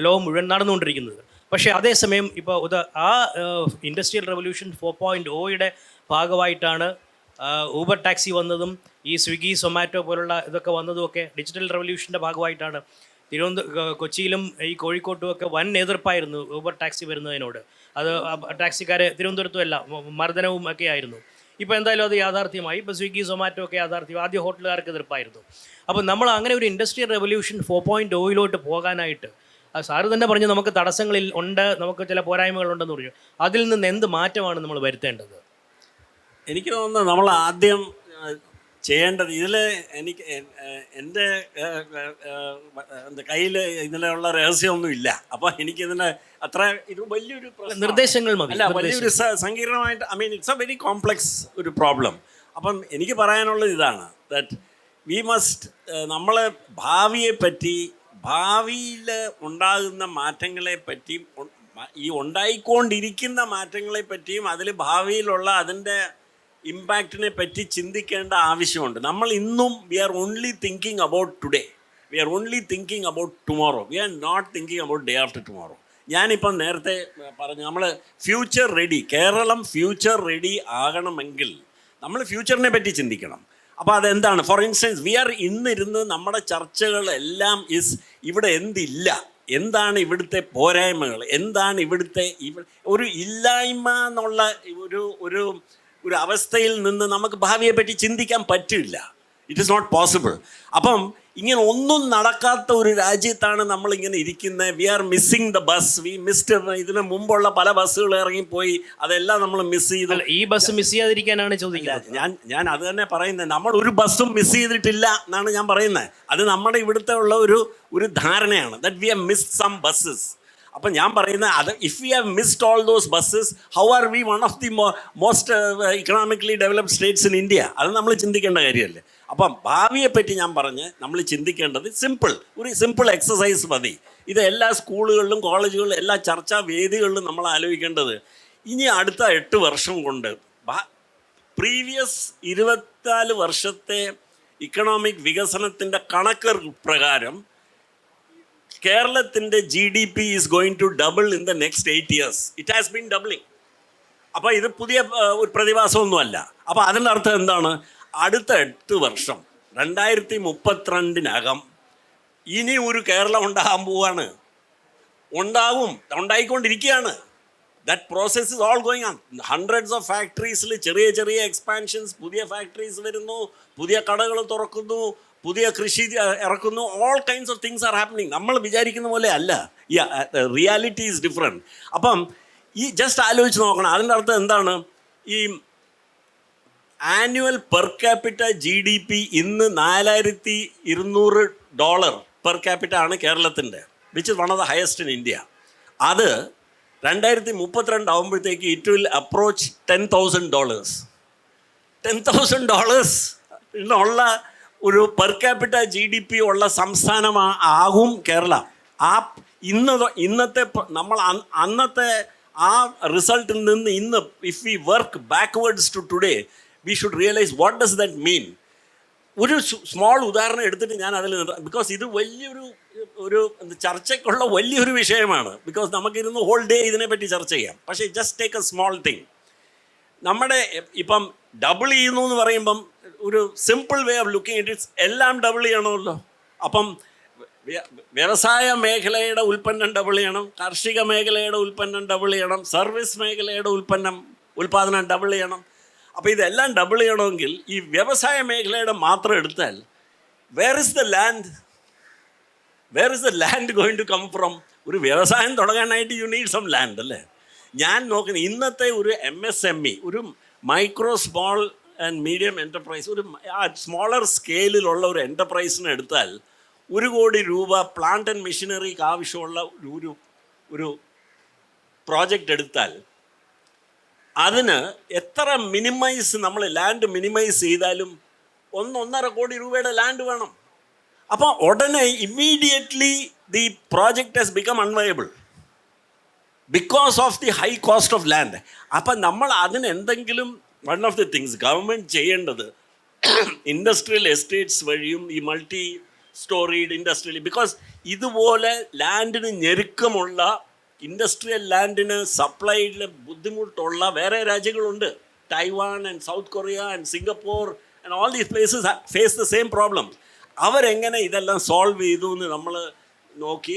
ലോകം മുഴുവൻ നടന്നുകൊണ്ടിരിക്കുന്നത്. പക്ഷേ അതേസമയം ഇപ്പോൾ ഇൻഡസ്ട്രിയൽ റെവല്യൂഷൻ 4.0യുടെ ഭാഗമായിട്ടാണ് ഊബർ ടാക്സി വന്നതും ഈ സ്വിഗ്ഗി സൊമാറ്റോ പോലുള്ള ഇതൊക്കെ വന്നതുമൊക്കെ ഡിജിറ്റൽ റെവല്യൂഷൻ്റെ ഭാഗമായിട്ടാണ്. കൊച്ചിയിലും ഈ കോഴിക്കോട്ടും ഒക്കെ വൻ എതിർപ്പായിരുന്നു ഊബർ ടാക്സി വരുന്നതിനോട്. അത് ടാക്സിക്കാരെ തിരുവനന്തപുരത്തും അല്ല മർദ്ദനവും ഒക്കെ ആയിരുന്നു. ഇപ്പോൾ എന്തായാലും അത് യാഥാർത്ഥ്യമായി. ഇപ്പോൾ സ്വിഗ്ഗി സൊമാറ്റോ ഒക്കെ യാഥാർത്ഥ്യം. ആദ്യം ഹോട്ടലുകാർക്ക് എതിർപ്പായിരുന്നു. അപ്പോൾ നമ്മൾ അങ്ങനെ ഒരു ഇൻഡസ്ട്രിയൽ റെവല്യൂഷൻ 4.0യിലോട്ട് പോകാനായിട്ട് സാറ് തന്നെ പറഞ്ഞു നമുക്ക് തടസ്സങ്ങളിൽ ഉണ്ട്, നമുക്ക് ചില പോരായ്മകളുണ്ടെന്ന് പറഞ്ഞു. അതിൽ നിന്ന് എന്ത് മാറ്റമാണ് നമ്മൾ വരുത്തേണ്ടത്? എനിക്ക് തോന്നുന്നത് നമ്മൾ ആദ്യം ചെയ്യേണ്ടത്, ഇതിൽ എനിക്ക് എൻ്റെ കയ്യിൽ ഇതിലുള്ള രഹസ്യമൊന്നും ഇല്ല. അപ്പോൾ എനിക്കിതിന് അത്ര ഇത് വലിയൊരു നിർദ്ദേശങ്ങൾ മതി. അല്ല, വലിയൊരു സങ്കീർണമായിട്ട്, ഇറ്റ്സ് എ വെരി കോംപ്ലക്സ് ഒരു പ്രോബ്ലം. അപ്പം എനിക്ക് പറയാനുള്ളത് ഇതാണ്, ദാറ്റ് വി മസ്റ്റ്, നമ്മൾ ഭാവിയിൽ ഉണ്ടാകുന്ന മാറ്റങ്ങളെ പറ്റിയും ഈ ഉണ്ടായിക്കൊണ്ടിരിക്കുന്ന മാറ്റങ്ങളെ പറ്റിയും അതിൽ ഭാവിയിലുള്ള അതിൻ്റെ ഇമ്പാക്റ്റിനെ പറ്റി ചിന്തിക്കേണ്ട ആവശ്യമുണ്ട്. നമ്മൾ ഇന്നും we are only thinking about today, we are only thinking about tomorrow, we are not thinking about day after tomorrow. ഞാനിപ്പം നേരത്തെ പറഞ്ഞു, നമ്മൾ future ready, Keralam future ready ആകണമെങ്കിൽ നമ്മൾ ഫ്യൂച്ചറിനെ പറ്റി ചിന്തിക്കണം. അപ്പോൾ അതെന്താണ്? ഫോർ ഇൻസ്റ്റൻസ്, വി ആർ ഇന്നിരുന്ന് നമ്മുടെ ചർച്ചകളെല്ലാം ഇവിടെ എന്തില്ല, എന്താണ് ഇവിടുത്തെ പോരായ്മകൾ, എന്താണ് ഇവിടുത്തെ ഒരു ഇല്ലായ്മ എന്നുള്ള ഒരു അവസ്ഥയിൽ നിന്ന് നമുക്ക് ഭാവിയെപ്പറ്റി ചിന്തിക്കാൻ പറ്റില്ല. It is not possible. അപ്പം ഇങ്ങനെ ഒന്നും നടക്കാത്ത ഒരു രാജ്യത്താണ് നമ്മളിങ്ങനെ ഇരിക്കുന്നത്. We are missing the bus, we missed. ഇതിന് മുമ്പുള്ള പല ബസ്സുകൾ ഇറങ്ങിപ്പോയി, അതെല്ലാം നമ്മൾ മിസ് ചെയ്തു. ഈ ബസ് മിസ് ചെയ്യാതിരിക്കാനാണ് ചോദിക്കുന്നത്. ഞാൻ അത് തന്നെ പറയുന്നത്, നമ്മൾ ഒരു ബസ്സും മിസ് ചെയ്തിട്ടില്ല എന്നാണ് ഞാൻ പറയുന്നത്. അത് നമ്മുടെ ഇവിടുത്തെ ഉള്ള ഒരു ധാരണയാണ്, that we have missed some buses. അപ്പം ഞാൻ പറയുന്നത്, അത് if we have missed all those buses, how are we one of the most economically developed states in India? അത് നമ്മൾ ചിന്തിക്കേണ്ട കാര്യമല്ലേ. അപ്പം ഭാവിയെപ്പറ്റി ഞാൻ പറഞ്ഞ് നമ്മൾ ചിന്തിക്കേണ്ടത് ഒരു സിമ്പിൾ എക്സസൈസ് മതി. ഇത് എല്ലാ സ്കൂളുകളിലും കോളേജുകളിലും എല്ലാ ചർച്ചാ വേദികളിലും നമ്മൾ ആലോചിക്കേണ്ടത്, ഇനി അടുത്ത 8 വർഷം കൊണ്ട് പ്രീവിയസ് 24 വർഷത്തെ ഇക്കണോമിക് വികസനത്തിൻ്റെ കണക്ക് പ്രകാരം കേരളത്തിൻ്റെ GDP is going to double in the next 8 years. It has been doubling. അപ്പോൾ ഇത് പുതിയ ഒരു പ്രതിഭാസമൊന്നുമല്ല. അപ്പോൾ അതിൻ്റെ അർത്ഥം എന്താണ്? അടുത്ത 8 വർഷം 2032-നകം ഇനി ഒരു കേരളം ഉണ്ടാകാൻ പോവാണ്, ഉണ്ടായിക്കൊണ്ടിരിക്കുകയാണ്. That process is all going on. Hundreds of ഫാക്ടറീസിൽ ചെറിയ എക്സ്പാൻഷൻസ്, പുതിയ ഫാക്ടറീസ് വരുന്നു, പുതിയ കടകൾ തുറക്കുന്നു, പുതിയ കൃഷി ഇറക്കുന്നു. All kinds of things are happening. നമ്മൾ വിചാരിക്കുന്ന പോലെ അല്ല, റിയാലിറ്റി ഈസ് ഡിഫറെൻറ്റ്. അപ്പം ഈ ജസ്റ്റ് ആലോചിച്ച് നോക്കണം. അതിൻ്റെ അർത്ഥം എന്താണ്? ഈ ആനുവൽ പെർ ക്യാപിറ്റ GDP ഇന്ന് $4200 പെർ ക്യാപിറ്റ ആണ് കേരളത്തിൻ്റെ, which is one of the highest in India. അത് 2032 ആകുമ്പോഴത്തേക്ക് ഇറ്റ് വിൽ അപ്രോച്ച് $10,000. $10,000 ഉള്ള ഒരു പെർ ക്യാപിറ്റ GDP ഉള്ള സംസ്ഥാനമാകും കേരളം. ഇന്നത്തെ നമ്മൾ അന്നത്തെ ആ റിസൾട്ടിൽ നിന്ന് ഇന്ന് if we work backwards to today, we should realise what does that mean. ഒരു സ്മോൾ ഉദാഹരണം എടുത്തിട്ട് ഞാൻ അതിൽ, ബിക്കോസ് ഇത് ഒരു ചർച്ചയ്ക്കുള്ള വലിയൊരു വിഷയമാണ്. ബിക്കോസ് നമുക്കിരുന്ന് ഹോൾ ഡേ ഇതിനെപ്പറ്റി ചർച്ച ചെയ്യാം. പക്ഷേ just take A small thing. നമ്മുടെ ഇപ്പം ഡബിൾ ചെയ്യുന്നു എന്ന് പറയുമ്പം ഒരു simple way of looking it it's എല്ലാം ഡബിൾ ചെയ്യണമല്ലോ. അപ്പം വ്യവസായ മേഖലയുടെ ഉൽപ്പന്നം ഡബിൾ ചെയ്യണം, കാർഷിക മേഖലയുടെ ഉൽപ്പന്നം ഡബിൾ ചെയ്യണം, സർവീസ് മേഖലയുടെ ഉൽപ്പാദനം ഡബിൾ ചെയ്യണം. അപ്പോൾ ഇതെല്ലാം ഡബിൾ ചെയ്യണമെങ്കിൽ ഈ വ്യവസായ മേഖലയുടെ മാത്രം എടുത്താൽ, where is the land? Where is the land going to come from? ഒരു വ്യവസായം തുടങ്ങാനായിട്ട് യു നീഡ് സം ലാൻഡ് അല്ലേ? ഞാൻ നോക്കുന്നത് ഇന്നത്തെ ഒരു MSME, ഒരു micro small and medium enterprise, ഒരു സ്മോളർ സ്കെയിലിലുള്ള ഒരു എൻ്റർപ്രൈസിനെ എടുത്താൽ 1 കോടി രൂപ പ്ലാന്റ് ആൻഡ് മെഷീനറിക്ക് ആവശ്യമുള്ള ഒരു പ്രോജക്റ്റ് എടുത്താൽ അതിന് എത്ര മിനിമൈസ് നമ്മൾ ലാൻഡ് മിനിമൈസ് ചെയ്താലും 1-1.5 കോടി രൂപയുടെ ലാൻഡ് വേണം. അപ്പോൾ ഉടനെ immediately the project has become unviable because of the high cost of land. അപ്പം നമ്മൾ അതിന് എന്തെങ്കിലും one of the things government ചെയ്യേണ്ടത് ഇൻഡസ്ട്രിയൽ എസ്റ്റേറ്റ്സ് വഴിയും ഈ മൾട്ടി സ്റ്റോറീഡ് ഇൻഡസ്ട്രിയൽ, ബിക്കോസ് ഇതുപോലെ ലാൻഡിന് ഞെരുക്കമുള്ള ഇൻഡസ്ട്രിയൽ ലാൻഡിന് സപ്ലൈയിൽ ബുദ്ധിമുട്ടുള്ള വേറെ രാജ്യങ്ങളുണ്ട്. Taiwan and south Korea and Singapore and all these places face the same problem. അവരെങ്ങനെ ഇതെല്ലാം സോൾവ് ചെയ്തു എന്ന് നമ്മൾ നോക്കി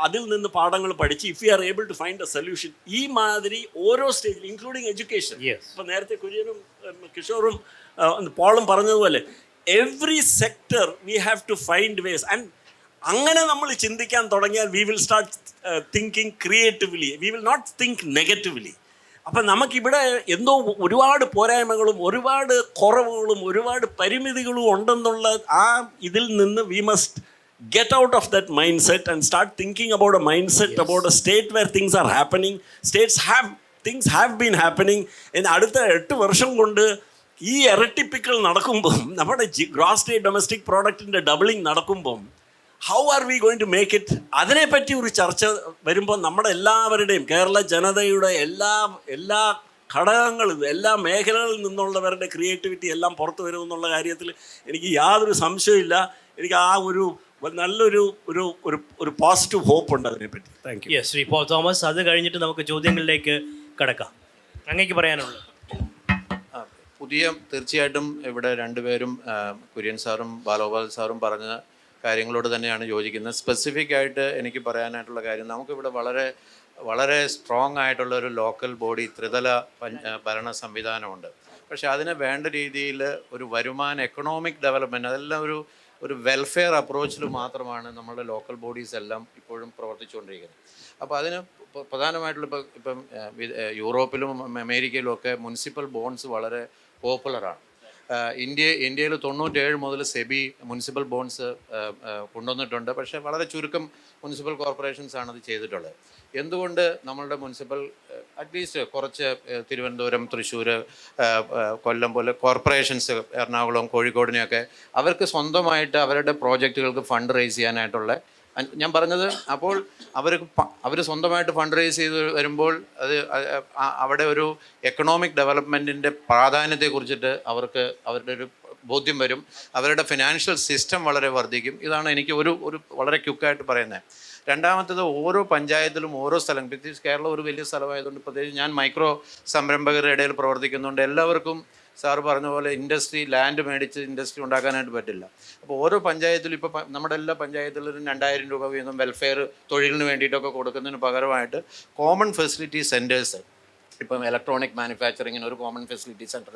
അതിൽ നിന്ന് പാഠങ്ങൾ പഠിച്ച് if you are able to find a solution, ഈ മാതിരി ഓരോ സ്റ്റേജിൽ ഇൻക്ലൂഡിങ് എഡ്യൂക്കേഷൻ. ഇപ്പം നേരത്തെ കുര്യനും കിഷോറും പോളും പറഞ്ഞതുപോലെ every sector we have to find ways. And അങ്ങനെ നമ്മൾ ചിന്തിക്കാൻ തുടങ്ങിയാൽ we will start thinking creatively, we will not think negatively. അപ്പം നമുക്കിവിടെ എന്തോ ഒരുപാട് പോരായ്മകളും ഒരുപാട് കുറവുകളും ഒരുപാട് പരിമിതികളും ഉണ്ടെന്നുള്ള ആ ഇതിൽ നിന്ന് we must get out of that mindset and start thinking about a mindset, about a state where things are happening. Things have been happening. അടുത്ത 8 വർഷം കൊണ്ട് ഈ ഇരട്ടിപ്പിക്കൽ നടക്കുമ്പം നമ്മുടെ ഗ്രോസ് സ്റ്റേറ്റ് ഡൊമസ്റ്റിക് പ്രോഡക്റ്റിൻ്റെ ഡബിളിങ് നടക്കുമ്പം how are we going to make it? അതിനെപ്പറ്റി ഒരു ചർച്ച വരുമ്പോൾ നമ്മുടെ എല്ലാവരുടെയും കേരള ജനതയുടെ എല്ലാ ഘടകങ്ങളും എല്ലാ മേഖലകളിൽ നിന്നുള്ളവരുടെ ക്രിയേറ്റിവിറ്റി എല്ലാം പുറത്തു വരുമെന്നുള്ള കാര്യത്തിൽ എനിക്ക് യാതൊരു സംശയമില്ല. എനിക്ക് ആ നല്ലൊരു ഒരു പോസിറ്റീവ് ഹോപ്പ് ഉണ്ട് അതിനെപ്പറ്റി. Thank you. ശ്രീ പോൾ തോമസ്, അത് കഴിഞ്ഞിട്ട് നമുക്ക് ചോദ്യങ്ങളിലേക്ക് കടക്കാം. അങ്ങേക്ക് പറയാനുള്ളത്? തീർച്ചയായിട്ടും ഇവിടെ രണ്ടുപേരും കുര്യൻ സാറും ബാലഗോപാൽ സാറും പറഞ്ഞ കാര്യങ്ങളോട് തന്നെയാണ് യോജിക്കുന്നത്. സ്പെസിഫിക് ആയിട്ട് എനിക്ക് പറയാനായിട്ടുള്ള കാര്യം, നമുക്കിവിടെ വളരെ വളരെ സ്ട്രോങ് ആയിട്ടുള്ള ഒരു ലോക്കൽ ബോഡി ത്രിതല ഭരണ സംവിധാനമുണ്ട്. പക്ഷേ അതിന് വേണ്ട രീതിയിൽ ഒരു വരുമാന എക്കണോമിക് ഡെവലപ്മെൻറ്റ്, അതെല്ലാം ഒരു വെൽഫെയർ അപ്രോച്ചിൽ മാത്രമാണ് നമ്മളുടെ ലോക്കൽ ബോഡീസ് എല്ലാം ഇപ്പോഴും പ്രവർത്തിച്ചുകൊണ്ടിരിക്കുന്നത്. അപ്പോൾ അതിന് പ്രധാനമായിട്ടുള്ള ഇപ്പം യൂറോപ്പിലും അമേരിക്കയിലും ഒക്കെ മുനിസിപ്പൽ ബോണ്ട്സ് വളരെ പോപ്പുലറാണ്. ഇന്ത്യയിൽ 97 മുതൽ സെബി മുനിസിപ്പൽ ബോണ്ട്സ് കൊണ്ടുവന്നിട്ടുണ്ട്. പക്ഷേ വളരെ ചുരുക്കം മുനിസിപ്പൽ കോർപ്പറേഷൻസാണ് അത് ചെയ്തിട്ടുള്ളത്. എന്തുകൊണ്ട് നമ്മളുടെ മുനിസിപ്പൽ അറ്റ്ലീസ്റ്റ് കുറച്ച് തിരുവനന്തപുരം, തൃശ്ശൂർ, കൊല്ലം പോലെ കോർപ്പറേഷൻസ്, എറണാകുളം, കോഴിക്കോടിനെയൊക്കെ അവർക്ക് സ്വന്തമായിട്ട് അവരുടെ പ്രോജക്റ്റുകൾക്ക് ഫണ്ട് റേസ് ചെയ്യാനായിട്ടുള്ള, ഞാൻ പറഞ്ഞത്, അപ്പോൾ അവർ സ്വന്തമായിട്ട് ഫണ്ട് റേസ് ചെയ്ത് വരുമ്പോൾ അവിടെ ഒരു എക്കണോമിക് ഡെവലപ്മെൻറ്റിൻ്റെ പ്രാധാന്യത്തെക്കുറിച്ചിട്ട് അവരുടെ ഒരു ബോധ്യം വരും. അവരുടെ ഫിനാൻഷ്യൽ സിസ്റ്റം വളരെ വർദ്ധിക്കും. ഇതാണ് എനിക്ക് ഒരു വളരെ ക്വിക്കായിട്ട് പറയുന്നത്. രണ്ടാമത്തേത്, ഓരോ പഞ്ചായത്തിലും ഓരോ സ്ഥലം, പ്രത്യേകിച്ച് കേരളം ഒരു വലിയ സ്ഥലമായതുകൊണ്ട്, പ്രത്യേകിച്ച് ഞാൻ മൈക്രോ സംരംഭകരുടെ ഇടയിൽ പ്രവർത്തിക്കുന്നുണ്ട്, എല്ലാവർക്കും സാറ് പറഞ്ഞ പോലെ ലാൻഡ് മേടിച്ച് ഇൻഡസ്ട്രി ഉണ്ടാക്കാനായിട്ട് പറ്റില്ല. അപ്പോൾ ഓരോ പഞ്ചായത്തിലും ഇപ്പോൾ നമ്മുടെ എല്ലാ പഞ്ചായത്തിലും 2000 രൂപ വീതം വെൽഫെയർ തൊഴിലിന് വേണ്ടിയിട്ടൊക്കെ കൊടുക്കുന്നതിന് പകരമായിട്ട് കോമൺ ഫെസിലിറ്റി സെൻറ്റേഴ്സ്, ഇപ്പം ഇലക്ട്രോണിക് മാനുഫാക്ചറിങ്ങിന് ഒരു കോമൺ ഫെസിലിറ്റി സെൻറ്റർ,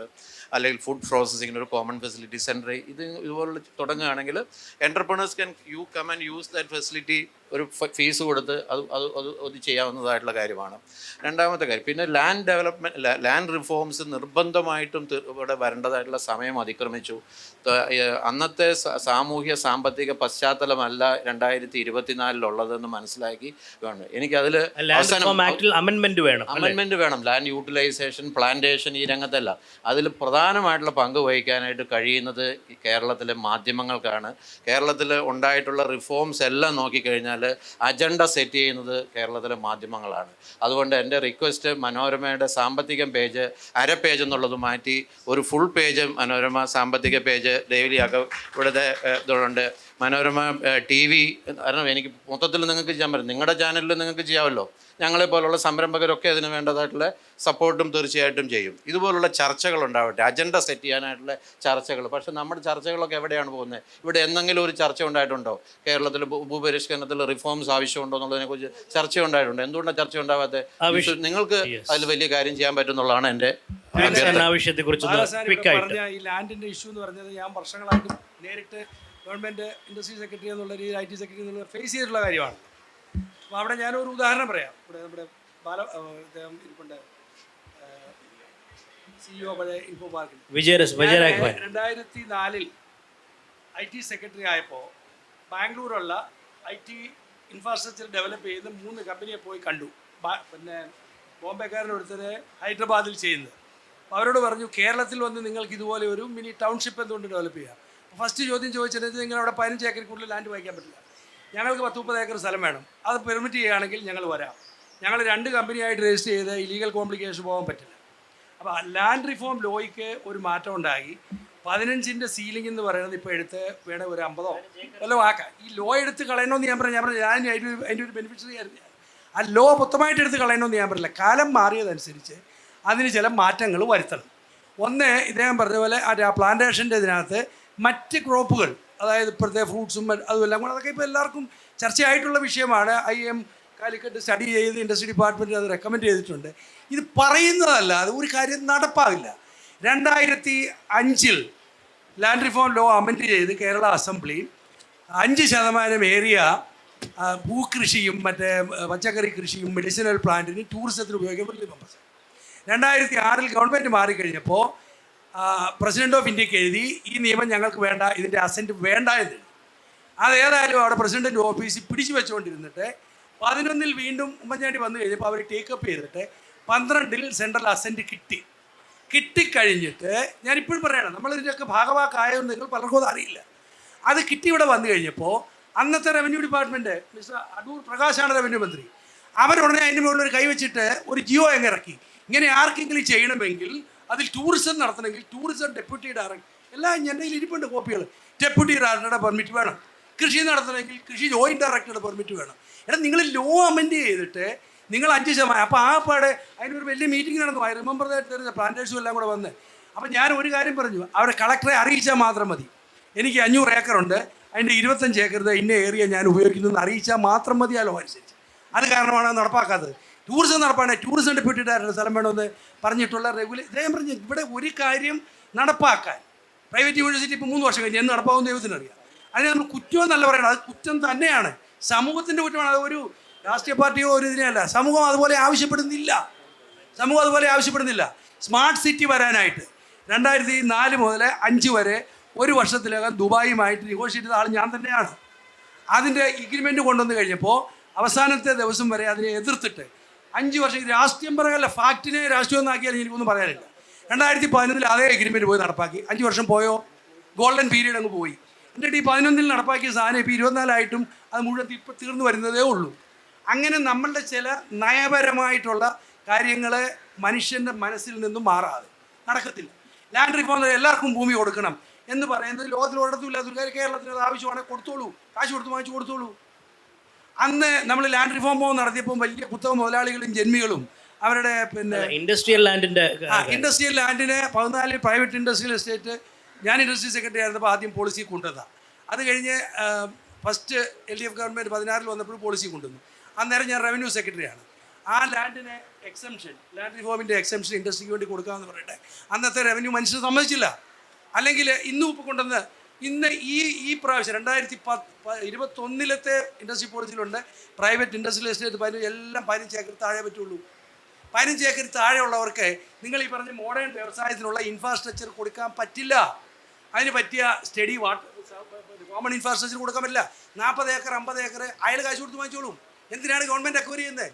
അല്ലെങ്കിൽ ഫുഡ് പ്രോസസ്സിങ്ങിന് ഒരു കോമൺ ഫെസിലിറ്റി സെൻറ്റർ, ഇതുപോലെ തുടങ്ങുകയാണെങ്കിൽ entrepreneurs can come and use that facility. ഒരു ഫീസ് കൊടുത്ത് അത് ചെയ്യാവുന്നതായിട്ടുള്ള കാര്യമാണ്. രണ്ടാമത്തെ കാര്യം, പിന്നെ ലാൻഡ് റിഫോംസ് നിർബന്ധമായിട്ടും ഇവിടെ വരേണ്ടതായിട്ടുള്ള സമയം അതിക്രമിച്ചു. അന്നത്തെ സാമൂഹ്യ സാമ്പത്തിക പശ്ചാത്തലമല്ല 2024 മനസ്സിലാക്കി വേണം. എനിക്കതിൽ അമെൻമെൻറ്റ് വേണം. ലാൻഡ് യൂട്ടിലൈസേഷൻ, പ്ലാന്റേഷൻ, ഈ രംഗത്തല്ല. അതിൽ പ്രധാനമായിട്ടുള്ള പങ്ക് വഹിക്കാനായിട്ട് കഴിയുന്നത് കേരളത്തിലെ മാധ്യമങ്ങൾക്കാണ്. കേരളത്തിൽ ഉണ്ടായിട്ടുള്ള റിഫോംസ് എല്ലാം നോക്കിക്കഴിഞ്ഞാൽ അജണ്ട സെറ്റ് ചെയ്യുന്നത് കേരളത്തിലെ മാധ്യമങ്ങളാണ്. അതുകൊണ്ട് എൻ്റെ റിക്വസ്റ്റ്, മനോരമയുടെ സാമ്പത്തിക പേജ് 1/2 പേജ് എന്നുള്ളത് മാറ്റി ഒരു ഫുൾ പേജ് മനോരമ സാമ്പത്തിക പേജ് ഡെയിലി ഇവിടുത്തെ ഇതുണ്ട്. മനോരമ TV, കാരണം എനിക്ക് മൊത്തത്തിൽ നിങ്ങൾക്ക് ചെയ്യാൻ പറ്റും. നിങ്ങളുടെ ചാനലിൽ നിങ്ങൾക്ക് ചെയ്യാമല്ലോ. ഞങ്ങളെപ്പോലുള്ള സംരംഭകരൊക്കെ അതിന് വേണ്ടതായിട്ടുള്ള സപ്പോർട്ടും തീർച്ചയായിട്ടും ചെയ്യും. ഇതുപോലുള്ള ചർച്ചകൾ ഉണ്ടാവട്ടെ, അജണ്ട സെറ്റ് ചെയ്യാനായിട്ടുള്ള ചർച്ചകൾ. പക്ഷേ നമ്മുടെ ചർച്ചകളൊക്കെ എവിടെയാണ് പോകുന്നത്? ഇവിടെ എന്തെങ്കിലും ഒരു ചർച്ച ഉണ്ടായിട്ടുണ്ടോ? കേരളത്തിൽ ഭൂപരിഷ്കരണത്തിൽ റിഫോംസ് ആവശ്യമുണ്ടോ എന്നുള്ളതിനെക്കുറിച്ച് ചർച്ച ഉണ്ടായിട്ടുണ്ടോ? എന്തുകൊണ്ടാണ് ചർച്ച ഉണ്ടാവാത്തത്? നിങ്ങൾക്ക് അതിൽ വലിയ കാര്യം ചെയ്യാൻ പറ്റുന്നുള്ളതാണ് എൻ്റെ ആവശ്യത്തെക്കുറിച്ച്. ഈ ലാൻഡിൻ്റെ ഇഷ്യൂ എന്ന് പറഞ്ഞത് ഞാൻ വർഷങ്ങളായിട്ട് നേരിട്ട് ഗവൺമെൻറ് ഇൻഡസ്ട്രി സെക്രട്ടറി എന്നുള്ള രീതിയിൽ IT സെക്രട്ടറി എന്നുള്ള ഫേസ് ചെയ്തിട്ടുള്ള കാര്യമാണ്. അപ്പോൾ അവിടെ ഞാനൊരു ഉദാഹരണം പറയാം. ഇവിടെ നമ്മുടെ ഇദ്ദേഹം ഇരിപ്പുണ്ട്, CEO പഴയ ഇൻഫോ പാർക്കിൽ. 2004 IT സെക്രട്ടറി ആയപ്പോൾ ബാംഗ്ലൂരുള്ള IT ഇൻഫ്രാസ്ട്രക്ചർ ഡെവലപ്പ് ചെയ്യുന്ന 3 കമ്പനിയെ പോയി കണ്ടു. പിന്നെ ബോംബെക്കാരൻ ഒരുത്തരെ ഹൈദരാബാദിൽ ചെയ്യുന്നത്. അപ്പോൾ അവരോട് പറഞ്ഞു, കേരളത്തിൽ വന്ന് നിങ്ങൾക്ക് ഇതുപോലെ ഒരു മിനി ടൗൺഷിപ്പ് എന്തുകൊണ്ട് ഡെവലപ്പ് ചെയ്യാം? ഫസ്റ്റ് ചോദ്യം ചോദിച്ചത്, നിങ്ങൾ അവിടെ 15 ഏക്കർ കൂടുതൽ ലാൻഡ് വാങ്ങിക്കാൻ പറ്റില്ല, ഞങ്ങൾക്ക് 10-30 ഏക്കർ സ്ഥലം വേണം, അത് പെർമിറ്റ് ചെയ്യുകയാണെങ്കിൽ ഞങ്ങൾ വരാം. ഞങ്ങൾ 2 കമ്പനിയായിട്ട് രജിസ്റ്റർ ചെയ്ത് ഇലീഗൽ കോംപ്ലിക്കേഷൻ പോകാൻ പറ്റില്ല. അപ്പോൾ ലാൻഡ് റിഫോം ലോയ്ക്ക് ഒരു മാറ്റം ഉണ്ടായി. 15-ന്റെ സീലിംഗ് എന്ന് പറയുന്നത് ഇപ്പോൾ എടുത്ത് വേണേൽ ഒരു 50 വല്ലോ ആക്കാം. ഈ ലോ എടുത്ത് കളയണമെന്ന് ഞാൻ പറഞ്ഞു അതിൻ്റെ ഒരു ബെനിഫിഷ്യറി ആയിരുന്നു. ആ ലോ മൊത്തമായിട്ട് എടുത്ത് കളയണമെന്ന് ഞാൻ പറഞ്ഞില്ല. കാലം മാറിയതനുസരിച്ച് അതിന് ചില മാറ്റങ്ങൾ വരുത്തണം. ഒന്ന്, ഇദ്ദേഹം പറഞ്ഞ പോലെ ആ പ്ലാന്റേഷൻ്റെ ഇതിനകത്ത് മറ്റ് ക്രോപ്പുകൾ, അതായത് ഇപ്പോഴത്തെ ഫ്രൂട്ട്സും അതുമെല്ലാം കൂടെ, അതൊക്കെ ഇപ്പോൾ എല്ലാവർക്കും ചർച്ചയായിട്ടുള്ള വിഷയമാണ്. IIM കാലിക്കറ്റ് സ്റ്റഡി ചെയ്ത് ഇൻഡസ്ട്രി ഡിപ്പാർട്ട്മെൻറ്റ് അത് റെക്കമെൻഡ് ചെയ്തിട്ടുണ്ട്. ഇത് പറയുന്നതല്ല, അത് ഒരു കാര്യം നടപ്പാവില്ല. 2005 ലാൻഡ് റിഫോം ലോ അമെൻഡ് ചെയ്ത് കേരള അസംബ്ലി 5% ഏരിയ ഭൂകൃഷിയും മറ്റേ പച്ചക്കറി കൃഷിയും മെഡിസിനൽ പ്ലാന്റിന് ടൂറിസത്തിന് ഉപയോഗിക്കാൻ പറ്റില്ല. 2006 ഗവൺമെൻറ് മാറിക്കഴിഞ്ഞപ്പോൾ പ്രസിഡന്റ് ഓഫ് ഇന്ത്യക്ക് എഴുതി, ഈ നിയമം ഞങ്ങൾക്ക് വേണ്ട, ഇതിൻ്റെ അസെൻറ്റ് വേണ്ട എന്ന് എഴുതി. അതേതായാലും അവിടെ പ്രസിഡൻറ്റ് ഓഫീസിൽ പിടിച്ചു വെച്ചുകൊണ്ടിരുന്നിട്ട് 11 വീണ്ടും ഉമ്മൻചാണ്ടി വന്നു കഴിഞ്ഞപ്പോൾ അവർ ടേക്കപ്പ് ചെയ്തിട്ട് 12 സെൻട്രൽ അസെൻറ്റ് കിട്ടിക്കഴിഞ്ഞിട്ട്, ഞാനിപ്പോഴും പറയണം, നമ്മളിതിൻ്റെയൊക്കെ ഭാഗവാക്കായതെന്ന് നിങ്ങൾ പലർക്കും അത് അറിയില്ല. അത് കിട്ടി ഇവിടെ വന്നു കഴിഞ്ഞപ്പോൾ അന്നത്തെ റവന്യൂ ഡിപ്പാർട്ട്മെൻറ്റ് മിസ്റ്റർ അടൂർ പ്രകാശാണ് റവന്യൂ മന്ത്രി. അവരുടനെ അതിൻ്റെ മുകളിൽ ഒരു കൈവച്ചിട്ട് ഒരു ജിയോ അങ്ങ് ഇറക്കി. ഇങ്ങനെ ആർക്കെങ്കിലും ചെയ്യണമെങ്കിൽ അതിൽ ടൂറിസം നടത്തണമെങ്കിൽ ടൂറിസം ഡെപ്യൂട്ടി ഡയറക്ടർ, എല്ലാം എൻ്റെ കയ്യിൽ ഇരിപ്പുണ്ട് കോപ്പികൾ, ഡെപ്യൂട്ടി ഡയറക്ടറുടെ പെർമിറ്റ് വേണം. കൃഷി നടത്തണമെങ്കിൽ കൃഷി ജോയിൻറ്റ് ഡയറക്ടറുടെ പെർമിറ്റ് വേണം. എടാ, നിങ്ങൾ ലോ അമെൻഡ് ചെയ്തിട്ട് നിങ്ങൾ 5%. അപ്പോൾ ആ പാടെ അതിനൊരു വലിയ മീറ്റിംഗ് നടന്നു. ഐ റിമെമ്പർ ദാറ്റ് പ്ലാന്റേഴ്സും എല്ലാം കൂടെ വന്ന്. അപ്പോൾ ഞാൻ ഒരു കാര്യം പറഞ്ഞു, അവരെ കളക്ടറെ അറിയിച്ചാൽ മാത്രം മതി. എനിക്ക് 500 ഏക്കറുണ്ട്, അതിൻ്റെ 25 ഏക്കർ ഇന്ന ഏരിയ ഞാൻ ഉപയോഗിക്കുന്നു എന്ന് അറിയിച്ചാൽ മാത്രം മതി ആ ലോ അനുസരിച്ച്. അത് കാരണമാണ് നടപ്പാക്കാത്തത്. ടൂറിസം നടപ്പാണ്, ടൂറിസം ഡെപ്യൂട്ടി ഡയറക്ടർ സ്ഥലം വേണമെന്ന് പറഞ്ഞിട്ടുള്ള ഇദ്ദേഹം പറഞ്ഞു, ഇവിടെ ഒരു കാര്യം നടപ്പാക്കാൻ പ്രൈവറ്റ് യൂണിവേഴ്സിറ്റി ഇപ്പോൾ 3 വർഷം കഴിഞ്ഞ് എന്ന് നടപ്പാകുന്ന ദൈവത്തിനറിയാം. അതിന് നമ്മൾ കുറ്റം എന്നല്ല പറയണം, അത് കുറ്റം തന്നെയാണ്, സമൂഹത്തിൻ്റെ കുറ്റമാണ്. അത് ഒരു രാഷ്ട്രീയ പാർട്ടിയോ ഒരു ഇതിനല്ല. സമൂഹം അതുപോലെ ആവശ്യപ്പെടുന്നില്ല. സ്മാർട്ട് സിറ്റി വരാനായിട്ട് 2004 മുതൽ 5 വരെ 1 വർഷത്തിലകം ദുബായുമായിട്ട് നെഗോഷിയേറ്റ് ചെയ്ത ആൾ ഞാൻ തന്നെയാണ്. അതിൻ്റെ എഗ്രിമെൻറ്റ് കൊണ്ടുവന്ന് കഴിഞ്ഞപ്പോൾ അവസാനത്തെ ദിവസം വരെ അതിനെ എതിർത്തിട്ട് 5 വർഷം രാഷ്ട്രീയം പറയല്ല, ഫാക്റ്റിനെ രാഷ്ട്രീയം എന്നാക്കിയാൽ എനിക്കൊന്നും പറയാനില്ല. 2011 അതേ എഗ്രിമെൻറ്റ് പോയി നടപ്പാക്കി. 5 വർഷം പോയോ? ഗോൾഡൻ പീരീഡ് അങ്ങ് പോയി. എന്നിട്ട് ഈ 11 നടപ്പാക്കിയ സാധനം ഇപ്പോൾ 24 ആയിട്ടും അത് മുഴുവൻ ഇപ്പോൾ തീർന്നു വരുന്നതേ ഉള്ളൂ. അങ്ങനെ നമ്മളുടെ ചില നയപരമായിട്ടുള്ള കാര്യങ്ങൾ മനുഷ്യൻ്റെ മനസ്സിൽ നിന്നും മാറാതെ നടക്കത്തില്ല. ലാൻഡ് റിഫോം എല്ലാവർക്കും ഭൂമി കൊടുക്കണം എന്ന് പറയുന്നത് ലോകത്തിൽ ഒരിടത്തുമില്ല. കേരളത്തിന് അത് ആവശ്യമാണെങ്കിൽ കൊടുത്തോളൂ, കാശ് കൊടുത്ത് വാങ്ങിച്ചു കൊടുത്തോളൂ. അന്ന് നമ്മൾ ലാൻഡ് റിഫോം നടത്തിയപ്പോൾ വലിയ കുത്തക മുതലാളികളും ജന്മികളും അവരുടെ ഇൻഡസ്ട്രിയൽ ലാൻഡിനെ 14 പ്രൈവറ്റ് ഇൻഡസ്ട്രിയൽ എസ്റ്റേറ്റ്, ഞാൻ ഇൻഡസ്ട്രി സെക്രട്ടറി ആയിരുന്നപ്പോൾ ആദ്യം പോളിസി കൊണ്ടുവന്നതാണ്. അത് കഴിഞ്ഞ് ഫസ്റ്റ് LDF ഗവൺമെൻറ് 16 വന്നപ്പോൾ പോളിസി കൊണ്ടുവന്നു. അന്നേരം ഞാൻ റവന്യൂ സെക്രട്ടറിയാണ്. ആ ലാൻഡിനെ എക്സംഷൻ, ലാൻഡ് റിഫോമിൻ്റെ എക്സംഷൻ ഇൻഡസ്ട്രിക്ക് വേണ്ടി കൊടുക്കാമെന്ന് പറയട്ടെ, അന്നത്തെ റവന്യൂ മനുഷ്യർ സമ്മതിച്ചില്ല. അല്ലെങ്കിൽ ഇന്നും ഇപ്പോൾ കൊണ്ടുവന്ന് ഇന്ന് ഈ പ്രാവശ്യം 2021 ഇൻഡസ്ട്രി പോളിസിയിലുണ്ട്, പ്രൈവറ്റ് ഇൻഡസ്ട്രിയൽ എസ്റ്റേറ്റ് എല്ലാം 15 ഏക്കർ താഴെ പറ്റുള്ളൂ. 15 ഏക്കർ താഴെയുള്ളവർക്ക് നിങ്ങൾ ഈ പറഞ്ഞ മോഡേൺ വ്യവസായത്തിനുള്ള ഇൻഫ്രാസ്ട്രക്ചർ കൊടുക്കാൻ പറ്റില്ല. അതിന് പറ്റിയ സ്റ്റഡി കോമൺ ഇൻഫ്രാസ്ട്രക്ചർ കൊടുക്കാൻ പറ്റില്ല. 40 ഏക്കർ 50 ഏക്കർ അയാൾ കാശ് കൊടുത്ത് വാങ്ങിച്ചോളും. എന്തിനാണ് ഗവൺമെൻറ് അക്വയർ ചെയ്യുന്നത്?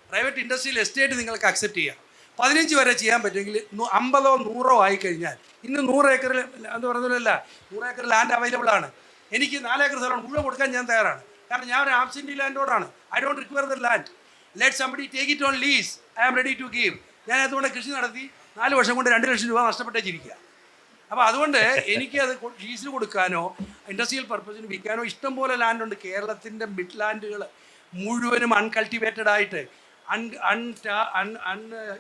പ്രൈവറ്റ് ഇൻഡസ്ട്രിയൽ എസ്റ്റേറ്റ് നിങ്ങൾക്ക് അക്സെപ്റ്റ് ചെയ്യാം. 15 വരെ ചെയ്യാൻ പറ്റുമെങ്കിൽ 50 or 100 ആയിക്കഴിഞ്ഞാൽ ഇന്ന് 100 ഏക്കർ എന്ന് പറഞ്ഞതല്ല, 100 ഏക്കർ ലാൻഡ് അവൈലബിൾ ആണ്. എനിക്ക് 4 ഏക്കർ സ്ഥലം മുഴുവൻ കൊടുക്കാൻ ഞാൻ തയ്യാറാണ്. കാരണം ഞാൻ ഒരു ആബ്സെൻറ്റി ലാൻഡോടാണ്. I don't require the land. Let somebody take it on lease. I am ready to give. ഞാൻ അതുകൊണ്ട് കൃഷി നടത്തി 4 വർഷം കൊണ്ട് 2 ലക്ഷം രൂപ നഷ്ടപ്പെട്ടേച്ചിരിക്കുക. അപ്പോൾ അതുകൊണ്ട് എനിക്ക് അത് ലീസിന് കൊടുക്കാനോ ഇൻഡസ്ട്രിയൽ പർപ്പസിന് വിൽക്കാനോ ഇഷ്ടം പോലെ ലാൻഡുണ്ട്. കേരളത്തിൻ്റെ മിഡ് ലാൻഡുകൾ മുഴുവനും അൺകൾട്ടിവേറ്റഡ് ആയിട്ട്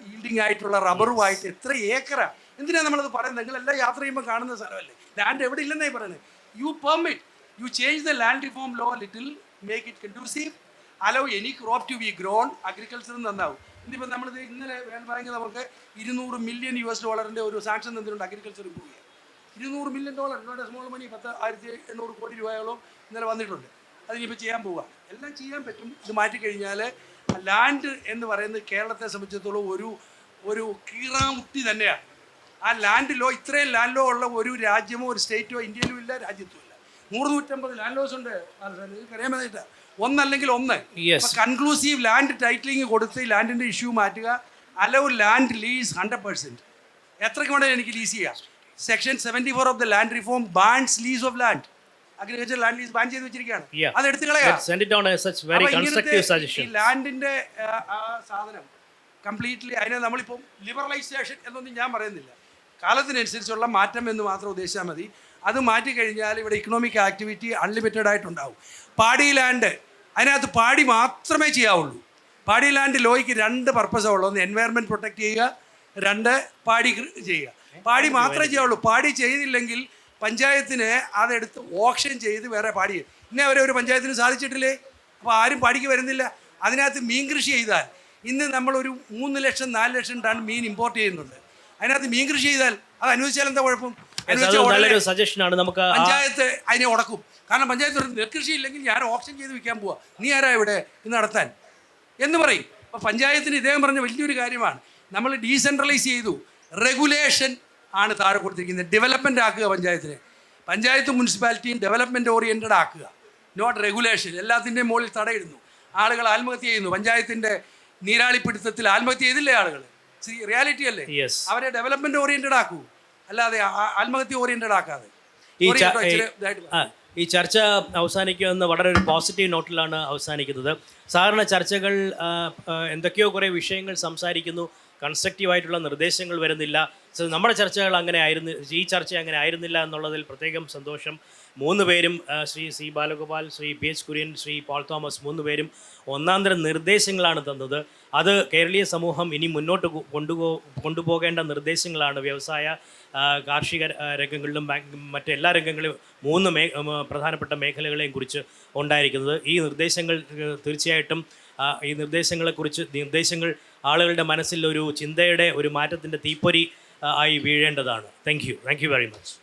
ഈൽഡിങ് ആയിട്ടുള്ള റബ്ബറുമായിട്ട് എത്ര ഏക്കറാണ്. എന്തിനാണ് നമ്മളത് പറയുന്നത്? നിങ്ങളെല്ലാം യാത്ര ചെയ്യുമ്പോൾ കാണുന്ന സ്ഥലമല്ലേ. ലാൻഡ് എവിടെ ഇല്ലെന്നായി പറയുന്നത്. You permit, you change the land reform law little, make it conducive, allow any crop to be grown, അഗ്രികൾച്ചറും നന്നാവും. ഇന്നിപ്പോൾ നമ്മളിത് ഇന്നലെ പറയുന്നത് നമുക്ക് $200 മില്യൺ ഒരു സാങ്ഷൻ തന്നിട്ടുണ്ട് അഗ്രികൾച്ചർ ഇമ്പ്രൂവ് ചെയ്യാൻ. $200 മില്യൺ നോട്ട് സ്മോൾ മണി, 10,800 കോടി രൂപയോളം ഇന്നലെ വന്നിട്ടുണ്ട്. അതിനിപ്പോൾ ചെയ്യാൻ പോവുക. എല്ലാം ചെയ്യാൻ പറ്റും. ഇത് മാറ്റിക്കഴിഞ്ഞാൽ ലാൻഡ് എന്ന് പറയുന്നത് കേരളത്തെ സംബന്ധിച്ചിടത്തോളം ഒരു കീറാമുട്ടി തന്നെയാണ്. ആ ലാൻഡ് ലോ, ഇത്രയും ലാൻഡ് ലോ ഉള്ള ഒരു രാജ്യമോ ഒരു സ്റ്റേറ്റോ ഇന്ത്യയിലും ഇല്ല, രാജ്യത്തും ഇല്ല. 150 ലാൻഡ് ലോസ് ഉണ്ട്. അറിയാൻ വേണ്ടിയിട്ട് ഒന്നല്ലെങ്കിൽ ഒന്ന് കൺക്ലൂസീവ് ലാൻഡ് ടൈറ്റിലിങ് കൊടുത്ത് ലാൻഡിൻ്റെ ഇഷ്യൂ മാറ്റുക. Hello land lease 100%. എത്രയ്ക്ക് വേണമെങ്കിൽ എനിക്ക് ലീസ് ചെയ്യാം. Section 74 of the land reform bands lease of land. Agriculture land lease ban ചെയ്ത് വെച്ചിരിക്കുകയാണ്. അത് എടുത്തു കളയാം. ഈ ലാൻഡിൻ്റെ സാധനം കംപ്ലീറ്റ്ലി അതിനെ നമ്മളിപ്പം ലിബറലൈസേഷൻ എന്നൊന്നും ഞാൻ പറയുന്നില്ല, കാലത്തിനനുസരിച്ചുള്ള മാറ്റം എന്ന് മാത്രം ഉദ്ദേശിച്ചാൽ മതി. അത് മാറ്റിക്കഴിഞ്ഞാൽ ഇവിടെ ഇക്കണോമിക് ആക്ടിവിറ്റി അൺലിമിറ്റഡ് ആയിട്ടുണ്ടാവും. പാടി ലാൻഡ്, അതിനകത്ത് പാടി മാത്രമേ ചെയ്യാവുള്ളൂ. പാടി ലാൻഡ് ലോയ്ക്ക് 2 പർപ്പസാണ് ഉള്ളത്. ഒന്ന് എൻവയറമെൻറ്റ് പ്രൊട്ടക്റ്റ് ചെയ്യുക, 2 പാടി ചെയ്യുക. പാടി മാത്രമേ ചെയ്യാവുള്ളൂ. പാടി ചെയ്തില്ലെങ്കിൽ പഞ്ചായത്തിന് അതെടുത്ത് ഓപ്ഷൻ ചെയ്ത് വേറെ പാടി ഇന്നേ വരെ ഒരു പഞ്ചായത്തിന് സാധിച്ചിട്ടില്ലേ. അപ്പോൾ ആരും പാടിക്ക് വരുന്നില്ല. അതിനകത്ത് മീൻ കൃഷി ചെയ്താൽ ഇന്ന് നമ്മളൊരു 3 ലക്ഷം 4 ലക്ഷം ടൺ മീൻ ഇമ്പോർട്ട് ചെയ്യുന്നുണ്ട്. അതിനകത്ത് മീൻ കൃഷി ചെയ്താൽ അത് അനുവദിച്ചാൽ എന്താ കുഴപ്പം? പഞ്ചായത്ത് അതിനെ ഉടക്കും. കാരണം പഞ്ചായത്ത് നെൽകൃഷി ഇല്ലെങ്കിൽ ഞാൻ ഓപ്ഷൻ ചെയ്ത് വിൽക്കാൻ പോവാ, നീ ആരാ ഇവിടെ ഇത് നടത്താൻ എന്ന് പറയും. അപ്പോൾ പഞ്ചായത്തിന് ഇദ്ദേഹം പറഞ്ഞ വലിയൊരു കാര്യമാണ്. നമ്മൾ ഡീസെൻട്രലൈസ് ചെയ്തു. റെഗുലേഷൻ ആണ് താഴെ കൊടുത്തിരിക്കുന്നത്. ഡെവലപ്മെൻ്റ് ആക്കുക പഞ്ചായത്തിനെ. പഞ്ചായത്തും മുനിസിപ്പാലിറ്റിയും ഡെവലപ്മെൻറ്റ് ഓറിയൻറ്റഡ് ആക്കുക, നോട്ട് റെഗുലേഷൻ. എല്ലാത്തിൻ്റെയും മുകളിൽ തടയിടുന്നു. ആളുകൾ ആത്മഹത്യ ചെയ്യുന്നു. പഞ്ചായത്തിൻ്റെ നീരാളിപ്പിടുത്തത്തിൽ ആത്മഹത്യ ചെയ്തില്ലേ ആളുകൾ? റിയാലിറ്റി അല്ലേ? അവരെ ഡെവലപ്മെൻറ്റ് ഓറിയൻറ്റഡ് ആക്കൂ, അല്ലാതെ ആത്മഹത്യ ഓറിയൻറ്റഡ് ആക്കാതെ. ഈ ചർച്ച അവസാനിക്കുമെന്ന് വളരെ ഒരു പോസിറ്റീവ് നോട്ടിലാണ് അവസാനിക്കുന്നത്. സാധാരണ ചർച്ചകൾ എന്തൊക്കെയോ കുറേ വിഷയങ്ങൾ സംസാരിക്കുന്നു, കൺസ്ട്രക്റ്റീവായിട്ടുള്ള നിർദ്ദേശങ്ങൾ വരുന്നില്ല. നമ്മുടെ ചർച്ചകൾ അങ്ങനെ ആയിരുന്നു, ഈ ചർച്ച അങ്ങനെ ആയിരുന്നില്ല എന്നുള്ളതിൽ പ്രത്യേകം സന്തോഷം. 3 പേരും ശ്രീ ബാലഗോപാൽ, ശ്രീ PH കുര്യൻ, ശ്രീ പോൾ തോമസ് 3 പേരും ഒന്നാന്തരം നിർദ്ദേശങ്ങളാണ് തന്നത്. അത് കേരളീയ സമൂഹം ഇനി മുന്നോട്ട് കൊണ്ടുപോകേണ്ട നിർദ്ദേശങ്ങളാണ്. വ്യവസായ, കാർഷിക രംഗങ്ങളിലും മറ്റെല്ലാ രംഗങ്ങളിലും 3 പ്രധാനപ്പെട്ട മേഖലകളെയും കുറിച്ച് ഉണ്ടായിരിക്കുന്നത്. ഈ നിർദ്ദേശങ്ങൾ തീർച്ചയായിട്ടും ഈ നിർദ്ദേശങ്ങൾ ആളുകളുടെ മനസ്സിൽ ഒരു ചിന്തയുടെ, ഒരു മാറ്റത്തിൻ്റെ തീപ്പൊരി ആയി വീഴേണ്ടതാണ്. Thank you very much.